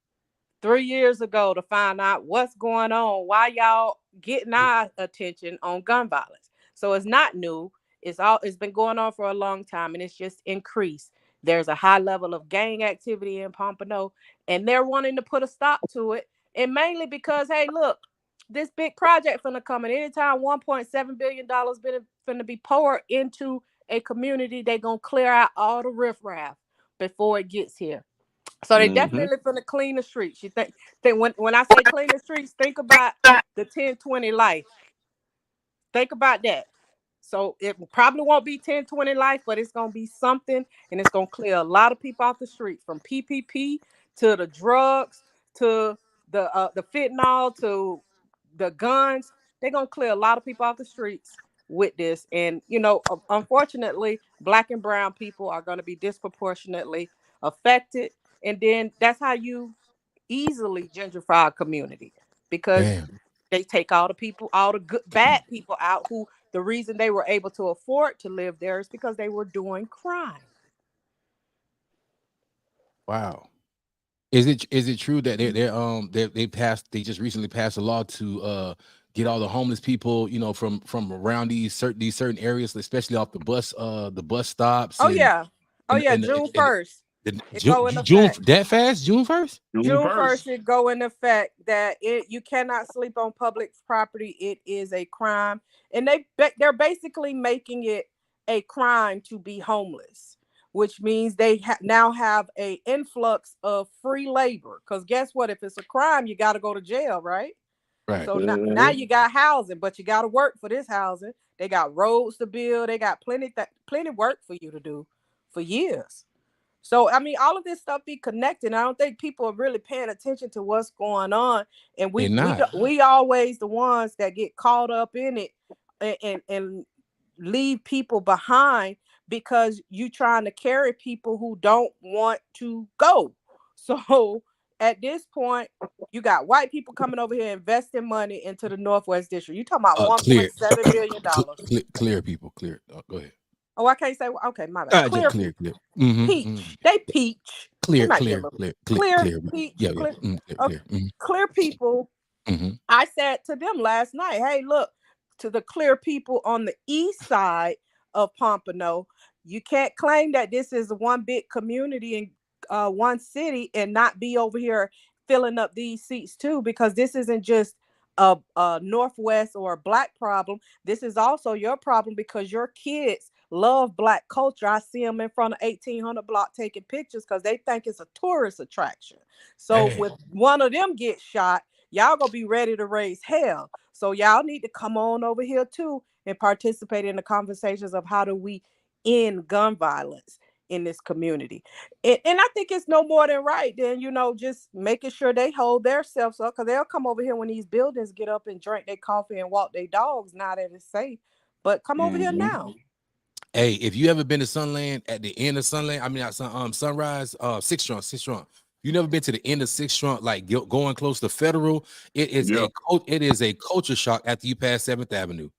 3 years ago to find out what's going on, why y'all getting our attention on gun violence. So it's not new. It's been going on for a long time, and it's just increased. There's a high level of gang activity in Pompano, and they're wanting to put a stop to it. And mainly because, hey, look, this big project finna come in. Anytime $1.7 billion finna be poured into a community, they're gonna clear out all the riffraff before it gets here. So they definitely finna clean the streets. You think when I say clean the streets, think about the 1020 life. Think about that. So it probably won't be 1020 life, but it's going to be something, and it's going to clear a lot of people off the streets, from PPP to the drugs to the fentanyl to the guns. They're going to clear a lot of people off the streets with this. And, you know, unfortunately, Black and brown people are going to be disproportionately affected. And then that's how you easily gentrify a community, because they take all the people, all the good, bad people out, who the reason they were able to afford to live there is because they were doing crime. Wow. Is it true that they just recently passed a law to get all the homeless people, you know, from around these certain areas, especially off the bus stops? June 1st. June that fast? June 1st? June 1st it go in effect that you cannot sleep on public property. It is a crime, and they're basically making it a crime to be homeless, which means they now have a influx of free labor. Because guess what? If it's a crime, you got to go to jail, right? Right. So now you got housing, but you got to work for this housing. They got roads to build. They got plenty work for you to do for years. So, I mean, all of this stuff be connected. I don't think people are really paying attention to what's going on. And we always the ones that get caught up in it and leave people behind, because you trying to carry people who don't want to go. So at this point, you got white people coming over here investing money into the Northwest District. You talking about $1.7 billion. Clear people. Go ahead. Oh, I can't say. Okay, my bad. Clear. Mm-hmm, peach. Mm-hmm. They peach. Clear. Peach. Yeah. Clear people. Mm-hmm. I said to them last night, hey, look, to the clear people on the east side of Pompano, you can't claim that this is one big community in one city and not be over here filling up these seats too, because this isn't just a Northwest or a Black problem. This is also your problem, because your kids love Black culture. I see them in front of 1800 block taking pictures because they think it's a tourist attraction. So if one of them gets shot, y'all gonna be ready to raise hell. So y'all need to come on over here too and participate in the conversations of how do we end gun violence in this community. And I think it's no more than right than, you know, just making sure they hold themselves up, because they'll come over here when these buildings get up and drink their coffee and walk their dogs now that it's safe. But come over here now. Hey, if you ever been to Sunland, at the end of Sunland, I mean, Sunrise, Sixth Strong. You never been to the end of Sixth Strong, like going close to Federal? It is a culture shock after you pass 7th Avenue.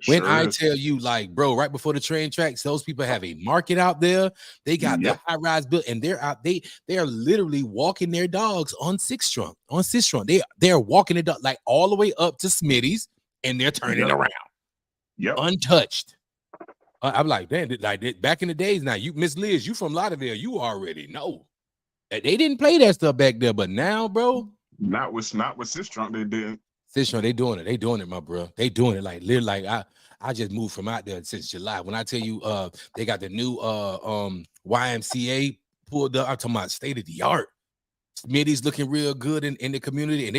When I tell you, like, bro, right before the train tracks, those people have a market out there. They got the high-rise built, and they're out. They are literally walking their dogs on Sixth Strong. They are walking the dog like all the way up to Smitty's, and they're turning around, untouched. I'm like, damn, like back in the days. Now, you, Miss Liz, you from Lauderdale, you already know that they didn't play that stuff back there, but now, bro, not with Sistrunk, they did. Sistrunk, they doing it, my bro. They doing it like literally. Like I just moved from out there since July. When I tell you, they got the new YMCA pulled up. I'm talking about state of the art. Smitty's looking real good in the community, and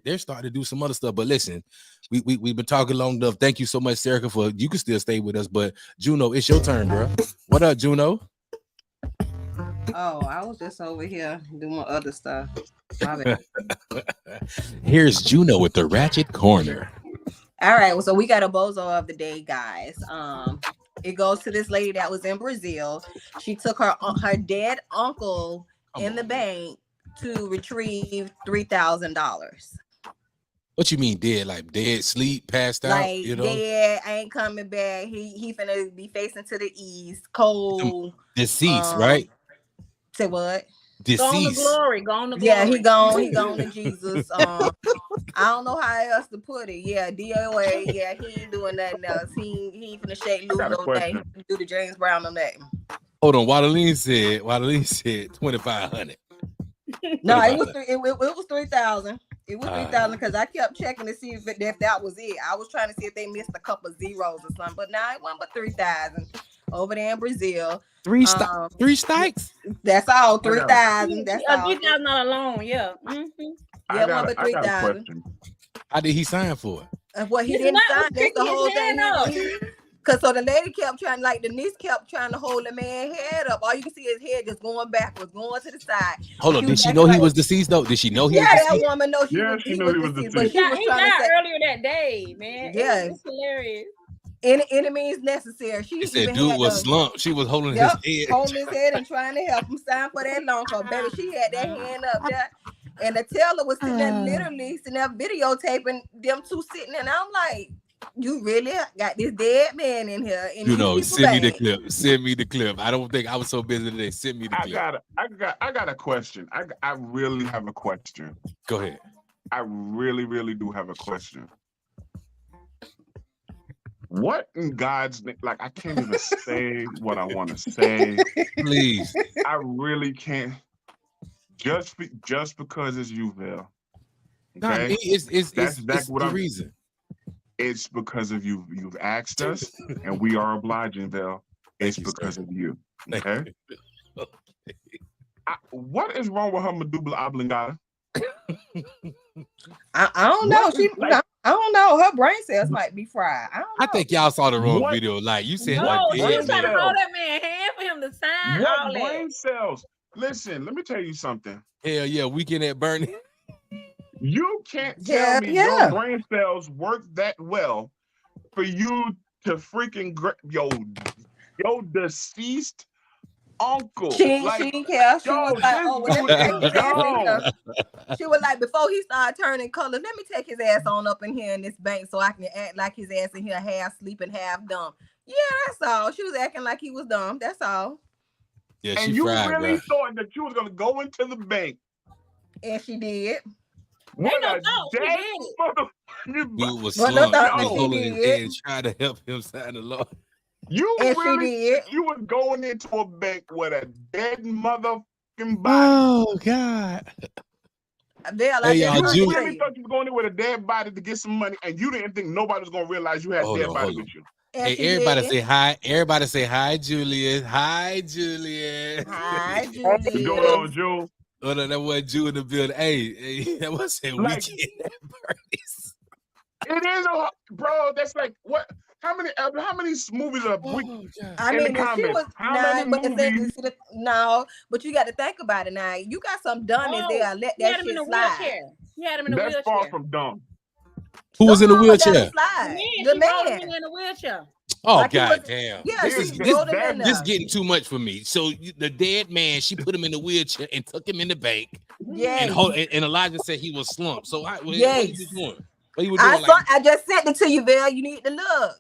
they're starting to do some other stuff. But listen, we've been talking long enough. Thank you so much, Serica, for you can still stay with us. But Juno, it's your turn, bro. What up, Juno? Oh, I was just over here doing other stuff. My bad. Here's Juno with the Ratchet Corner. All right, well, so we got a bozo of the day, guys. It goes to this lady that was in Brazil. She took her dead uncle in the bank to retrieve $3,000. What you mean dead? Like dead, sleep, passed out? Like, you know, dead, ain't coming back. He finna be facing to the east, cold. Deceased, right? Say what? Deceased. Gone to glory. Gone to glory. Yeah, he gone to Jesus. I don't know how else to put it. Yeah, DOA. Yeah, he ain't doing nothing else. He ain't finna shake loose no day. Do the James Brown on that. Hold on, Wadaline said 2,500. No, it was 3,000. It was 3,000 because I kept checking to see if that was it. I was trying to see if they missed a couple of zeros or something, but now it wasn't but 3,000 over there in Brazil. Three stikes. That's all. 3,000. That's all. 3,000 not alone. Yeah. Mm-hmm. Yeah, one but 3,000. How did he sign for it? Well, he His didn't nut was sign. That's the sticking whole his hand thing. Cause so the lady kept trying, like the niece kept trying to hold the man's head up. All you can see is head just going backwards, going to the side. Hold on, She did was she acting know he like- was deceased though? Did she know he was Yeah, that deceased? woman knows Yeah, she he knew was he was deceased, but deceased. she was He trying to died say earlier that day, man. Yes. It's hilarious. any means necessary. She He said even dude had was the slumped. She was holding yep, his head. holding his head and trying to help him sign for that loan card. Baby, she had that hand up there. And the teller was sitting there literally sitting there videotaping them two sitting there. And I'm like, you really got this dead man in here. And You these know, people send me the bad. clip. Send me the clip. I don't think I was so busy today. Send me the clip. I got a question. I really have a question. Go ahead. I really do have a question. What in God's name? Like, I can't even say what I want to say. Please. I really can't. Just because it's you, Val. God, Okay? it's That's the what I'm. reason. It's because of you. You've asked us, and we are obliging, Val. It's Thank you, because sir. of you. Thank Okay. you. What is wrong with her medulla oblongata? I don't know. What is, like, I don't know. Her brain cells might be fried. I don't know. I think y'all saw the wrong What? video. Like you said, No, her she brain was dead trying to man. cells? hold that man hand for him to sign all What that. brain cells? Listen, let me tell you something. Hell yeah, weekend at Bernie. You can't Yeah, tell me yeah. your brain cells work that well for you to freaking your deceased uncle. She didn't care. She was like, oh, well, let me take his ass in here. She was like, before he started turning colors, let me take his ass on up in here in this bank so I can act like his ass in here half sleeping, half dumb. Yeah, that's all. She was acting like he was dumb. That's all. Yeah, she And you fried, really bro. thought that you was gonna go into the bank And she did. with Ain't no a thought, she dead did it. motherfucking Dude was Well, no slumped. thought He was that she holding his did. head and trying to help him sign the law. You And really she did. you was going into a bank with a dead motherfucking body. Oh God. Val, Hey, I y'all, just You Julie- really thought you were going in with a dead body to get some money, and you didn't think nobody was gonna realize you had a Hold dead on, body hold on. with you. And Hey, she everybody did. say hi. Everybody say hi, Julius. Hi, Julius. Hi, What's going Julius. on, Jewel? Oh no, that wasn't Jew in the building. Hey, that was a Like- weekend at Bernie's. It is a bro. That's like what? How many movies are we? Oh, God. I In the mean, if she comments, was how nah, many but movies- no, but you got to think about it now. You got some dummies Oh, there. Let He had that him in shit a slide. wheelchair. He had him in a That's far wheelchair. from dumb. Who was in the No, let him wheelchair? The slide. man, The she rolled him man. in a wheelchair. Oh Like he God was- damn. Yeah, This she is rolled him in this there. getting too much for me. So the dead man, she put him in the wheelchair and took him in the bank. Yes. And Elijah said he was slumped. So what Yes. he was doing? What he was doing? I just sent it to you, Val. You need to look.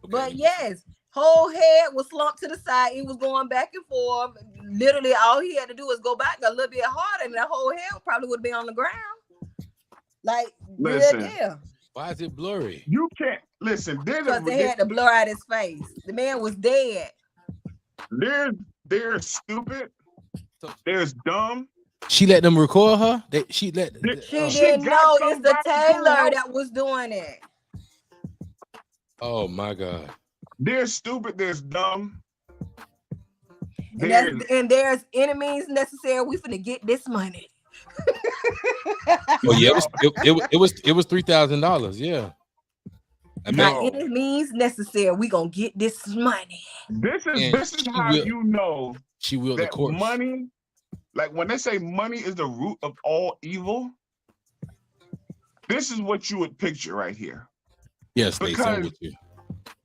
But yes, whole head was slumped to the side. It was going back and forth. Literally, all he had to do was go back a little bit harder, and the whole head probably would be on the ground. Like, Listen. yeah, Why is it blurry? You can't listen. because they had to blur out his face. The man was dead. There's stupid. There's dumb. She let them record her. She let. She She didn't got know it's the somebody to tailor help. that was doing it. Oh my God. There's stupid. There's dumb. And there's enemies necessary. We finna get this money. Oh yeah, it was $3,000. Yeah. I By mean, any means necessary, we gonna get this money. This And is she how will- you know she willed the that course. money, like when they say money is the root of all evil, this is what you would picture right here. Yes, Stacey, I'm because- with you.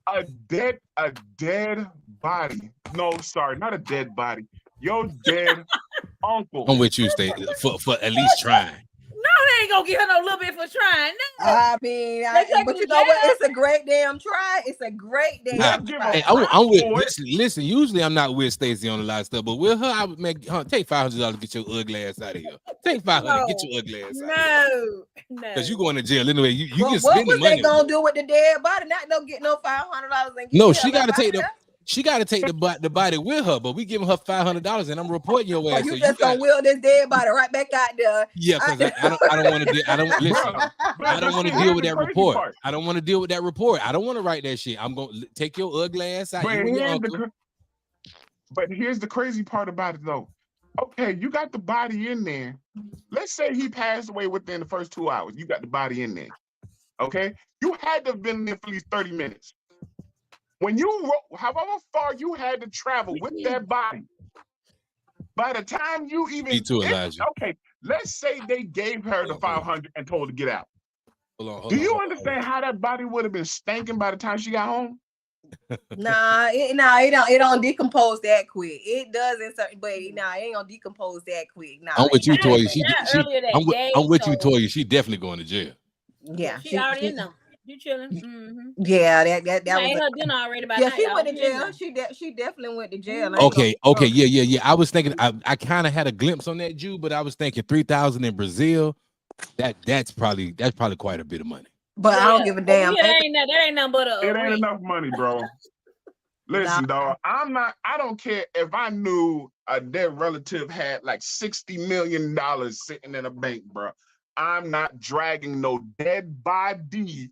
A dead body. No, sorry, not a dead body. Your dead uncle. I'm with you, Stacey, for at least trying. No, they ain't gonna give her no little bit for trying. No. I mean, take but him you to know what? jail. It's a great damn try. It's a great damn Nah, give try. Hey, a- I'm with. Boy. Listen. Usually, I'm not with Stacey on a lot of stuff, but with her, I would make take $500 to get your ugly ass out of here. Take $500, get your ugly ass out of here. No. Because you going to jail anyway. You Well, can what spend the was they money. gonna do with the dead body? Not no get no $500 and get No, the she hell got to up take out the. of She got to take the body with her, but we giving her $500, and I'm reporting your there. ass. Or So you just gonna wheel this dead body right back out there. yeah, because I don't want to. I don't listen. Bruh, I don't want to see, deal here's with the that crazy report. part. I don't want to deal with that report. I don't want to write that shit. I'm gonna take your ugly ass out. But You and your here's, the, uncle. but here's the crazy part about it though. Okay, you got the body in there. Let's say he passed away within the first 2 hours. You got the body in there. Okay, you had to have been there for at least 30 minutes. When you however far you had to travel with that body, by the time you even Me too, Elijah. okay, let's say they gave her the 500 and told her to get out. Hold Do you understand how that body would have been stinking by the time she got home? Nah, it don't decompose that quick. It does in certain, but it ain't gonna decompose that quick. Nah, I'm with you, Toya. I'm with you, so- Toya. She definitely going to jail. Yeah, she already in there. You chilling? Mm-hmm. Yeah, that She was ate her dinner already. By yeah. night, She y'all. went to She in jail. there. She definitely went to jail. Okay, yeah. I was thinking, I kind of had a glimpse on that Jew, but I was thinking 3,000 in Brazil. That's probably quite a bit of money. But I don't give a damn. Yeah, that ain't nothing but a It ain't ring. enough money, bro. Listen, dog. I don't care if I knew a dead relative had like $60 million sitting in a bank, bro. I'm not dragging no dead body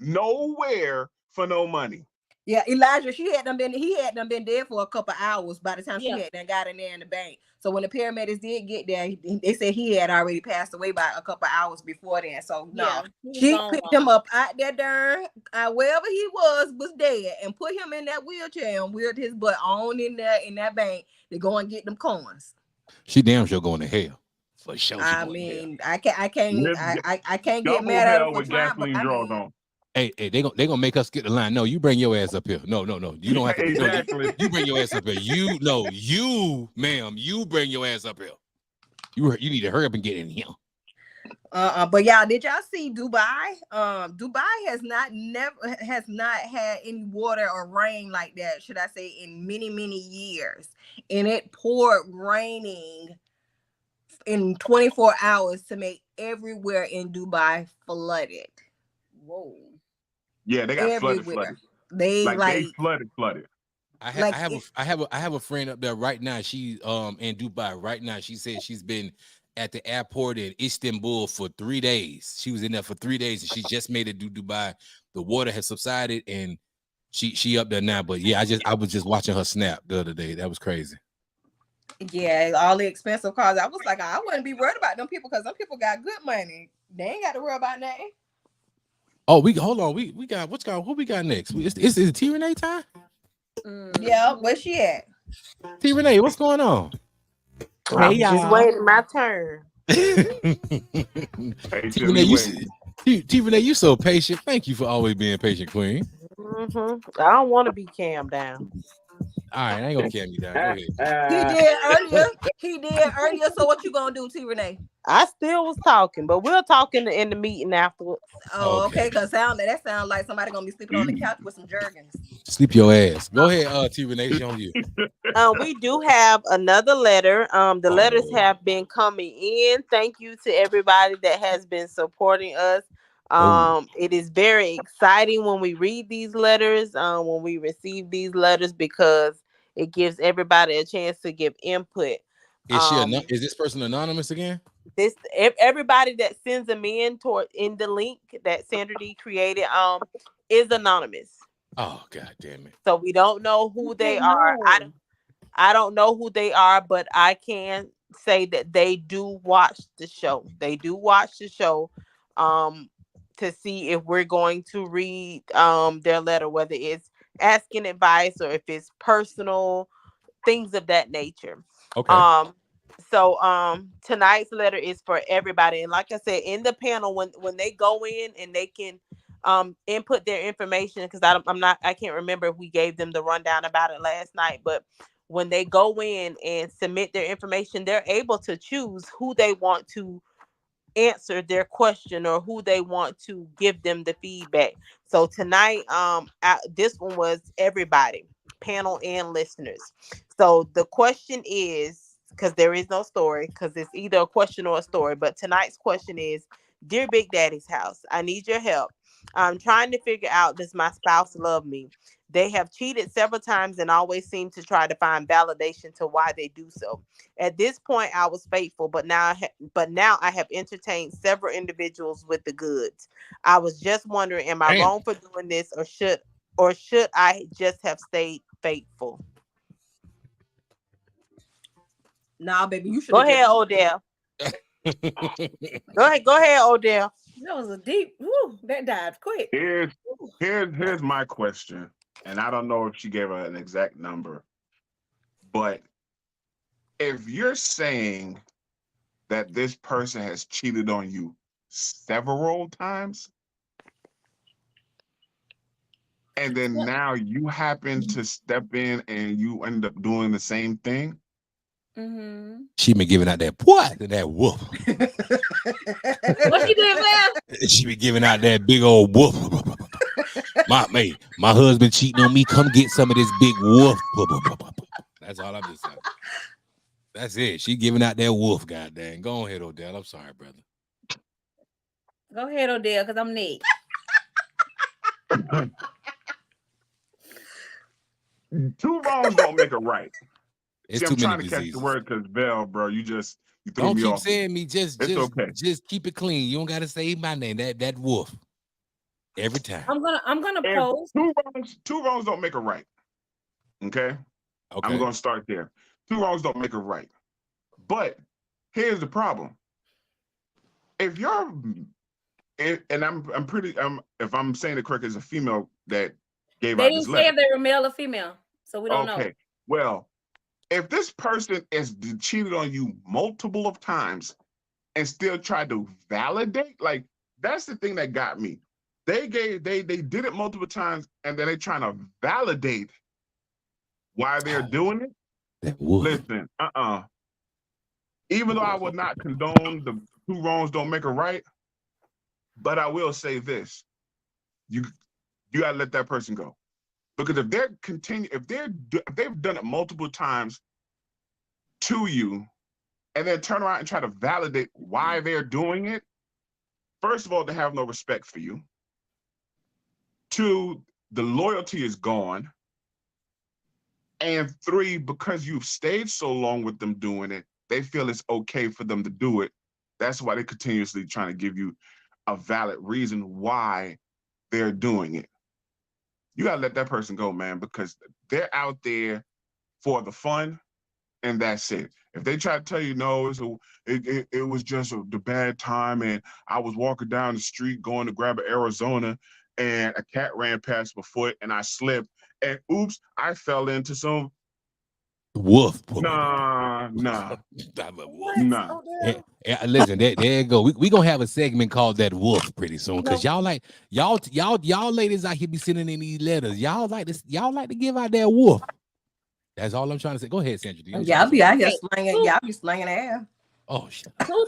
nowhere for no money. Yeah, Elijah, he had done been dead for a couple hours by the time she had done got in there in the bank. So when the paramedics did get there, they said he had already passed away by a couple hours before then. So no, she picked him up out there darn wherever he was dead and put him in that wheelchair and wheeled his butt on in there in that bank to go and get them coins. She damn sure going to hell. For sure. I mean, I can't get mad at her for trying, but I mean, Hey, they gonna make us get the line. No, you bring your ass up here. No. You don't have to. Exactly. You bring your ass up here. You, ma'am, you bring your ass up here. You need to hurry up and get in here. But y'all, did y'all see Dubai? Dubai has not had any water or rain like that, should I say, in many, many years. And it poured raining in 24 hours to make everywhere in Dubai flooded. Whoa. Yeah, they got flooded. They flooded. I have a friend up there right now. She's in Dubai right now. She said she's been at the airport in Istanbul for 3 days. She was in there for 3 days and she just made it to Dubai. The water has subsided and she up there now. But yeah, I was just watching her snap the other day. That was crazy. Yeah, all the expensive cars. I was like, I wouldn't be worried about them people because them people got good money. They ain't got to worry about nothing. Oh, hold on. We got who we got next? Is it T Renee time? Yeah, where's she at? T Renee, what's going on? Hey, just waiting my turn. T Renee, you so patient. Thank you for always being patient, Queen. I don't want to be calmed down. All right, I ain't gonna calm you down. Go ahead. He did earlier. So what you gonna do, T Renee? I still was talking, but we'll talk in the meeting afterwards. Oh, okay. Because that sounds like somebody gonna be sleeping on the couch with some Jergens. Sleep your ass. Go ahead, T Renee, it's on you. We do have another letter. The letters have been coming in. Thank you to everybody that has been supporting us. It is very exciting when we read these letters, when we receive these letters, because it gives everybody a chance to give input. Is this person anonymous again? Everybody that sends them in the link that Sandra D created is anonymous. Oh, God damn it. So we don't know who they are. I don't know who they are, but I can say that they do watch the show. They do watch the show to see if we're going to read their letter, whether it's asking advice or if it's personal, things of that nature. Okay. So tonight's letter is for everybody. And like I said, in the panel, when they go in and they can input their information, because I can't remember if we gave them the rundown about it last night, but when they go in and submit their information, they're able to choose who they want to answer their question or who they want to give them the feedback. So tonight, this one was everybody, panel and listeners. So the question is, because there is no story, because it's either a question or a story, but tonight's question is, dear Big Daddy's house, I need your help. I'm trying to figure out, does my spouse love me? They have cheated several times and always seem to try to find validation to why they do so. At this point, I was faithful, but now I have entertained several individuals with the goods. I was just wondering, am I wrong for doing this, or should I just have stayed faithful? Nah, baby, you should go ahead, Odell. Go ahead, Odell. That was a deep. Woo, that died quick. Here's my question, and I don't know if she gave her an exact number, but if you're saying that this person has cheated on you several times, and then now you happen to step in and you end up doing the same thing. Mm-hmm. She been giving out that what and that woof. What she did, man? She been giving out that big old woof. My husband cheating on me. Come get some of this big woof. That's all I'm just saying. That's it. She giving out that woof. Goddamn. Go ahead, Odell. I'm sorry, brother. Go ahead, Odell, because I'm Nick. Two wrongs don't make a right. It's See, too I'm trying many to catch diseases. the word because Bell, bro, you threw Don't me keep off. saying me. Just okay. Just keep it clean. You don't gotta say my name. That wolf. Every time. I'm gonna And post. Two wrongs don't make a right. Okay. I'm gonna start there. Two wrongs don't make a right. But here's the problem. If I'm if I'm saying it correct, as a female that gave They out didn't this say letter. if they were male or female, so we don't know. Okay. Well, if this person is cheated on you multiple of times and still tried to validate, like that's the thing that got me. They did it multiple times and then they trying to validate why they're doing it. Listen, even though I would not condone the two wrongs don't make a right, but I will say this: you gotta let that person go, because if they've done it multiple times to you, and then turn around and try to validate why they're doing it. First of all, they have no respect for you. Two, the loyalty is gone. And three, because you've stayed so long with them doing it, they feel it's okay for them to do it. That's why they're continuously trying to give you a valid reason why they're doing it. You gotta let that person go, man, because they're out there for the fun, and that's it. If they try to tell you no, it was just the bad time, and I was walking down the street going to grab an Arizona, and a cat ran past my foot, and I slipped, and oops, I fell into some wolf. Nah. Listen, there you go. We gonna have a segment called that wolf pretty soon, because y'all ladies out here be sending in these letters. Y'all like to give out that wolf. That's all I'm trying to say. Go ahead, Sandra. Y'all be out here slinging. Y'all be slinging ass. Oh shit. Two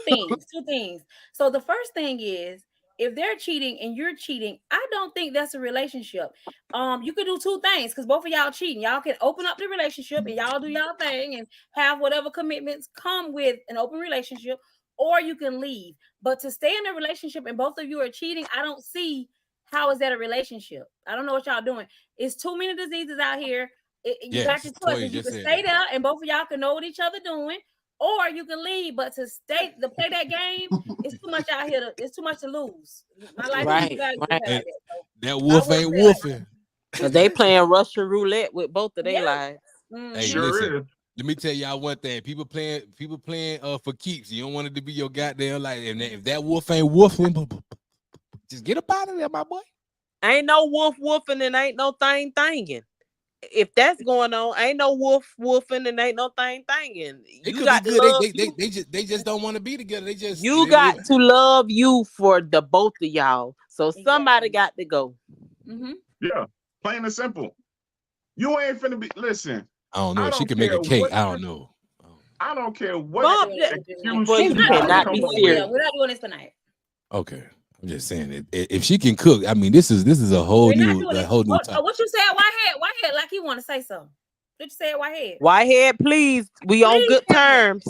things. So the first thing is, if they're cheating and you're cheating, I don't think that's a relationship. You could do two things, because both of y'all cheating. Y'all can open up the relationship and y'all do y'all thing and have whatever commitments come with an open relationship, or you can leave. But to stay in a relationship and both of you are cheating, I don't see how is that a relationship. I don't know what y'all doing. It's too many diseases out here. You got your choices. You can stay there and both of y'all can know what each other doing, or you can leave. But to play that game, it's too much out here. It's too much to lose. My life Right. Like that wolf ain't wolfing. Cause they playing Russian roulette with both of their lives. Hey, listen. Let me tell y'all one thing. People playing for keeps. You don't want it to be your goddamn life. And if that wolf ain't wolfing, just get up out of there, my boy. Ain't no wolf wolfing and ain't no thing thinging. If that's going on, ain't no wolf wolfing and ain't no thing thinging. It could be good. They just don't want to be together. You got to love you for the both of y'all. So somebody got to go. Mm-hmm. Yeah, plain and simple. You ain't finna be. Listen. I don't know. She can make a cake. I don't know. I don't care what. We're not doing this tonight. Okay. I'm just saying it. If she can cook, I mean, this is a whole new time. What you said, Whitehead, like you want to say something. Did you say it, Whitehead? Whitehead, please. We on good terms.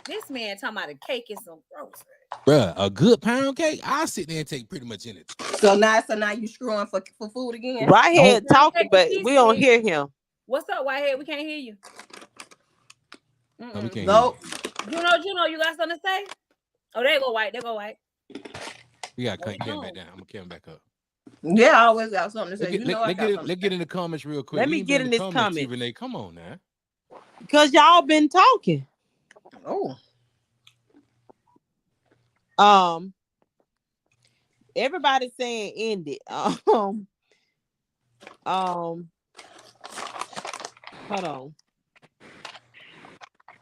This man talking about a cake and some groceries. Bruh, a good pound cake, I'll sit there and take pretty much anything. So now you screwing for food again? Whitehead talking, but we don't hear him. What's up, Whitehead? We can't hear you. No, we can't Juno, you got something to say? Oh, there go White. We got Cam back down. I'm gonna Cam back up. Yeah, I always got something to say. Let's get in the comments real quick. Let me get in this comment. Renee, come on now. Because y'all been talking. Oh. Everybody's saying end it. Hold on.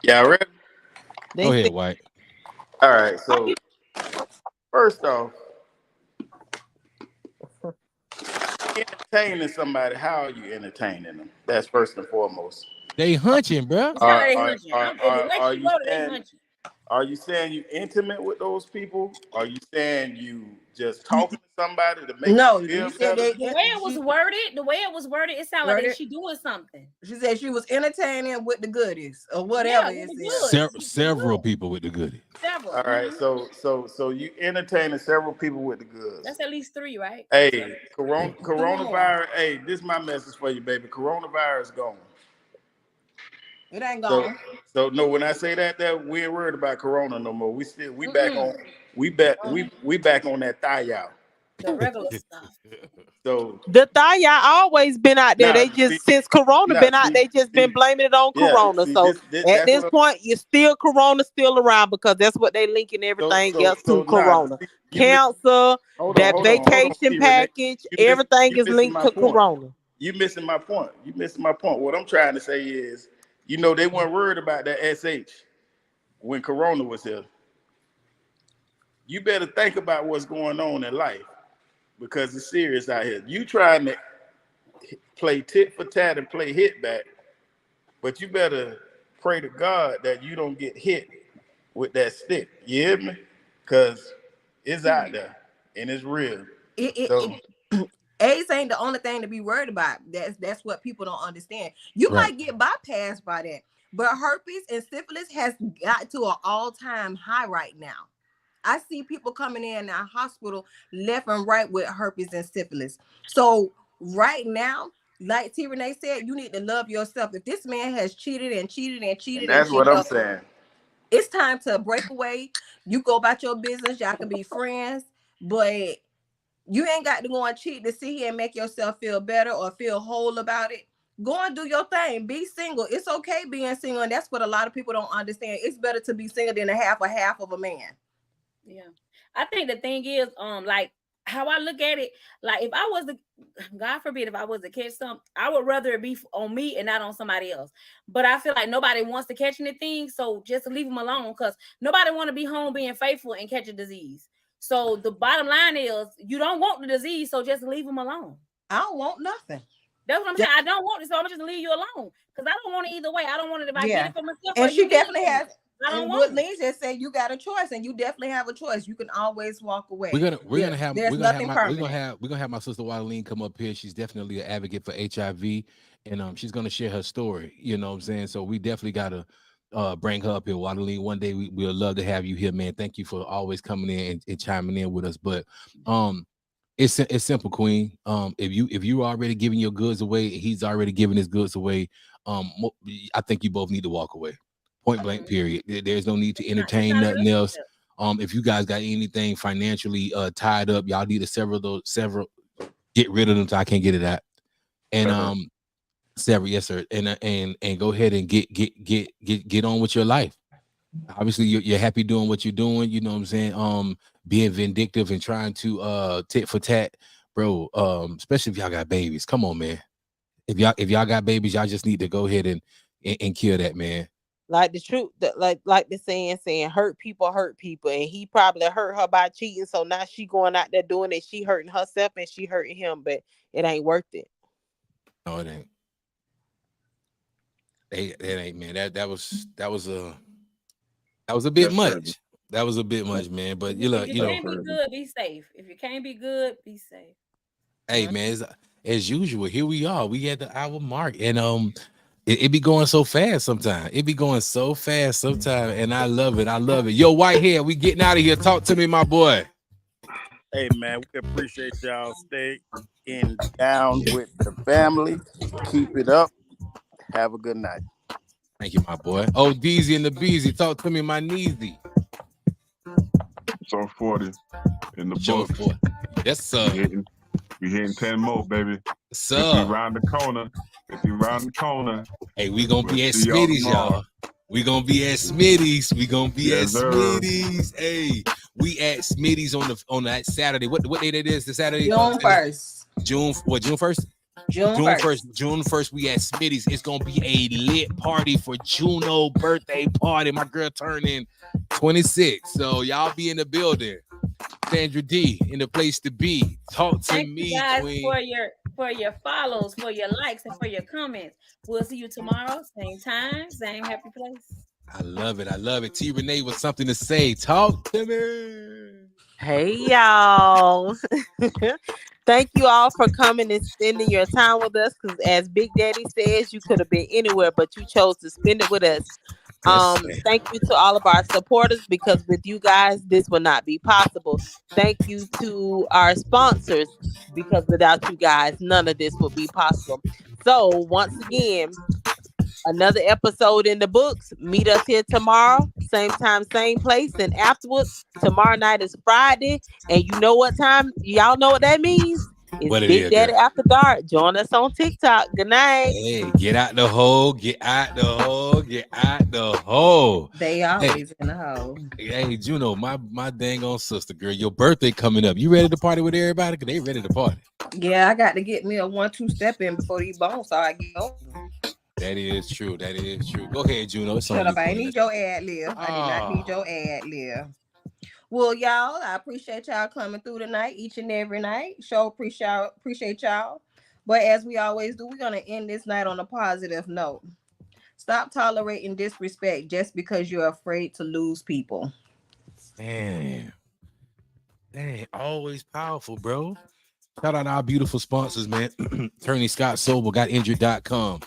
Yeah, ready? Go ahead, White. All right. So first off, entertaining somebody, how are you entertaining them? That's first and foremost. They hunching, bro. Are you saying you intimate with those people? Are you saying you just talking to somebody to make No, you feel you said better? The way it was worded, it sounded like she doing something. She said she was entertaining with the goodies or whatever. Several people with the goodies. Several. All right, so you entertaining several people with the goods. That's at least 3, right? Hey, coronavirus. Hey, this is my message for you, baby. Coronavirus gone. It ain't gone. So no, when I say that we ain't worried about corona no more. We back on that thigh out. The regular stuff. So the thigh always been out there. They just since corona been out, they just been blaming it on corona. So at this point, corona still around because that's what they linking everything else to corona. Cancer, that vacation package, everything is linked to corona. You missing my point. What I'm trying to say is, they weren't worried about that SH when corona was here. You better think about what's going on in life because it's serious out here. You trying to play tit for tat and play hit back, but you better pray to God that you don't get hit with that stick. You hear me? Because it's out there and it's real. AIDS ain't the only thing to be worried about. That's what people don't understand. You might get bypassed by that, but herpes and syphilis has got to an all-time high right now. I see people coming in our hospital left and right with herpes and syphilis. So right now, like T. Renee said, you need to love yourself. If this man has cheated, and that's what I'm saying. It's time to break away. You go about your business. Y'all can be friends, but you ain't got to go and cheat to sit here and make yourself feel better or feel whole about it. Go and do your thing. Be single. It's okay being single, and that's what a lot of people don't understand. It's better to be single than a half of a man. Yeah, I think the thing is, like how I look at it, like if I was God forbid, if I was to catch something, I would rather it be on me and not on somebody else. But I feel like nobody wants to catch anything, so just leave them alone because nobody want to be home being faithful and catch a disease. So the bottom line is, you don't want the disease, so just leave them alone. I don't want nothing. That's what I'm saying. I don't want it, so I'm just leave you alone because I don't want it either way. I don't want it if I get it for myself. And she definitely has. I don't and want what Lynn just said, you got a choice, and you definitely have a choice. You can always walk away. We're gonna have my sister Wadaline come up here. She's definitely an advocate for HIV, and she's gonna share her story. You know what I'm saying? So we definitely gotta bring her up here. Wadaline, one day we'll love to have you here, man. Thank you for always coming in and chiming in with us. But it's simple, Queen. If you already giving your goods away, he's already giving his goods away. I think you both need to walk away. Point blank, period. There's no need to entertain nothing else. If you guys got anything financially tied up, y'all need to several get rid of them so I can't get it out. And several, yes, sir. And go ahead and get on with your life. Obviously, you're happy doing what you're doing, you know what I'm saying? Being vindictive and trying to tit for tat, bro. Especially if y'all got babies. Come on, man. If y'all got babies, y'all just need to go ahead and kill that, man. Like the truth, like the saying hurt people, and he probably hurt her by cheating. So now she going out there doing it. She hurting herself and she hurting him, but it ain't worth it. No, it ain't. It ain't, man. That was a bit much. That was a bit much, man. But you know, can't be good, be safe. If you can't be good, be safe. Hey, man, as usual, here we are. We at the hour mark, and it be going so fast sometimes. And I love it. Yo, Whitehead, we getting out of here. Talk to me, my boy. Hey, man, we appreciate y'all. Stay down with the family. Keep it up. Have a good night. Thank you, my boy. Oh, Deezy and the Beezy. Talk to me, my Neezy. So 40 in the Show book. 40. Yes, sir. We hitting 10 more, baby. So around the corner. Hey, we gonna be at Smitty's, y'all. We gonna be at Smitty's. Hey, We at Smitty's on that Saturday. What date it is? The Saturday. June 1st. June 1st. June 1st. June 1st, we at Smitty's. It's gonna be a lit party for Juno birthday party. My girl turning 26. So y'all be in the building. Sandra D in the place to be. Talk to me, you guys, queen. for your follows, for your likes, and for your comments. We'll see you tomorrow, same time, same happy place. I love it. T Renee with something to say. Talk to me. Hey y'all. Thank you all for coming and spending your time with us. Because as Big Daddy says, you could have been anywhere, but you chose to spend it with us. Thank you to all of our supporters, because with you guys, this would not be possible. Thank you to our sponsors, because without you guys, none of this would be possible. So once again, another episode in the books. Meet us here tomorrow, same time, same place. And afterwards, tomorrow night is Friday. And you know what time? Y'all know what that means? It's What it Big is, Daddy girl? After Dark. Join us on TikTok. Good night. Hey, get out the hole. They always in the hole. Hey, Juno, my dang on sister, girl, your birthday coming up. You ready to party with everybody? Because they ready to party. Yeah, I got to get me a 1-2 step in before these bones start getting over. That is true. Go ahead, Juno. Shut up. I ain't need your ad lib. I did not need your ad lib. Well, y'all, I appreciate y'all coming through tonight, each and every night. Appreciate y'all. But as we always do, we're going to end this night on a positive note. Stop tolerating disrespect just because you're afraid to lose people. Damn, always powerful, bro. Shout out to our beautiful sponsors, man. Attorney Scott Sobel, GotInjured.com.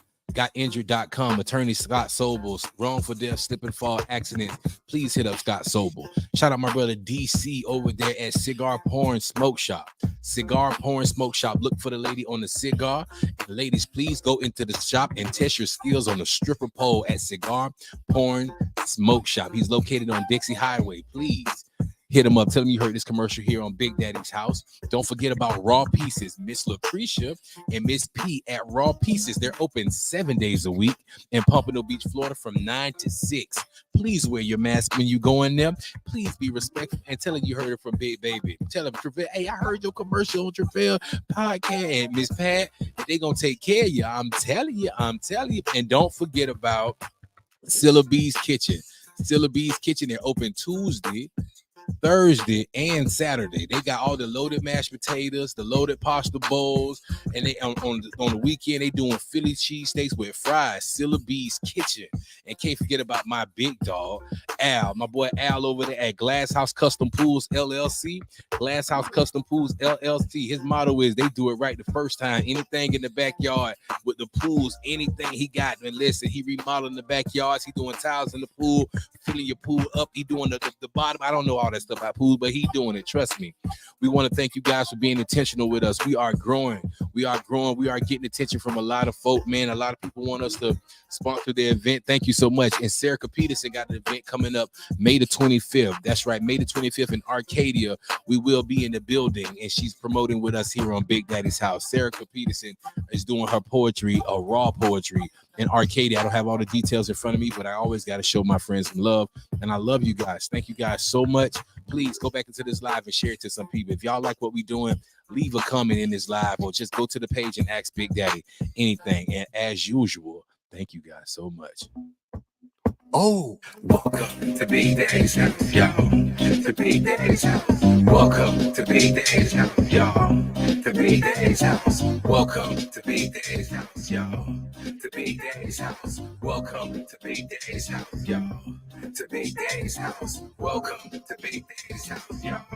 Attorney Scott Sobel, wrongful death, slip and fall accidents. Please hit up Scott Sobel. Shout out my brother DC over there at Cigar Porn Smoke Shop. Look for the lady on the cigar. Ladies, please go into the shop and test your skills on the stripper pole at Cigar Porn Smoke Shop. He's located on Dixie Highway. Please hit him up. Tell him you heard this commercial here on Big Daddy's house. Don't forget about Raw Pieces. Miss Lucretia and Miss P at Raw Pieces. They're open 7 days a week in Pompano Beach, Florida from 9 to 6. Please wear your mask when you go in there. Please be respectful and tell him you heard it from Big Baby. Tell him, Travell, hey, I heard your commercial on Travell podcast. And Miss Pat, they going to take care of you. I'm telling you. And don't forget about Scylla B's Kitchen. Scylla B's Kitchen, they're open Tuesday, Thursday, and Saturday. They got all the loaded mashed potatoes, the loaded pasta bowls, and they on the weekend they doing Philly cheesesteaks with fries. Scylla B's Kitchen. And can't forget about my big dog Al, my boy Al over there at Glass House Custom Pools LLC. Glass House Custom Pools LLC. His motto is they do it right the first time. Anything in the backyard with the pools, anything he got. And listen, he remodeling the backyards. He doing tiles in the pool, filling your pool up. He doing the bottom. I don't know all that stuff about pool, but he doing it. Trust me. We want to thank you guys for being intentional with us. We are growing. We are getting attention from a lot of folk, man. A lot of people want us to sponsor the event. Thank you so much. And Sarah Peterson got an event coming up May the 25th. That's right, May the 25th in Arcadia. We will be in the building, and she's promoting with us here on Big Daddy's house. Sarah Peterson is doing her poetry, raw poetry in Arcadia. I don't have all the details in front of me, but I always got to show my friends some love. And I love you guys. Thank you guys so much. Please go back into this live and share it to some people. If y'all like what we're doing, leave a comment in this live or just go to the page and ask Big Daddy anything. And as usual, thank you guys so much. Oh, welcome to Big Daddy's house, y'all. To Big Daddy's house. Welcome to Big Daddy's house, y'all. To Big Daddy's house. Welcome to Big Daddy's house, y'all. To Big Daddy's house. Welcome to Big Daddy's house, y'all. To Big Daddy's house. Welcome to Big Daddy's house, y'all.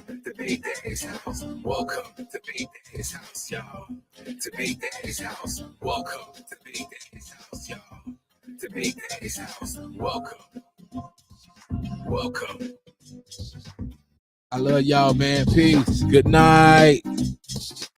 To Big Daddy's house. Welcome to Big Daddy's house, y'all. To Big Daddy's house. Welcome to Big Daddy's house, y'all. To Big Daddy's house. Welcome. I love y'all, man. Peace. Good night.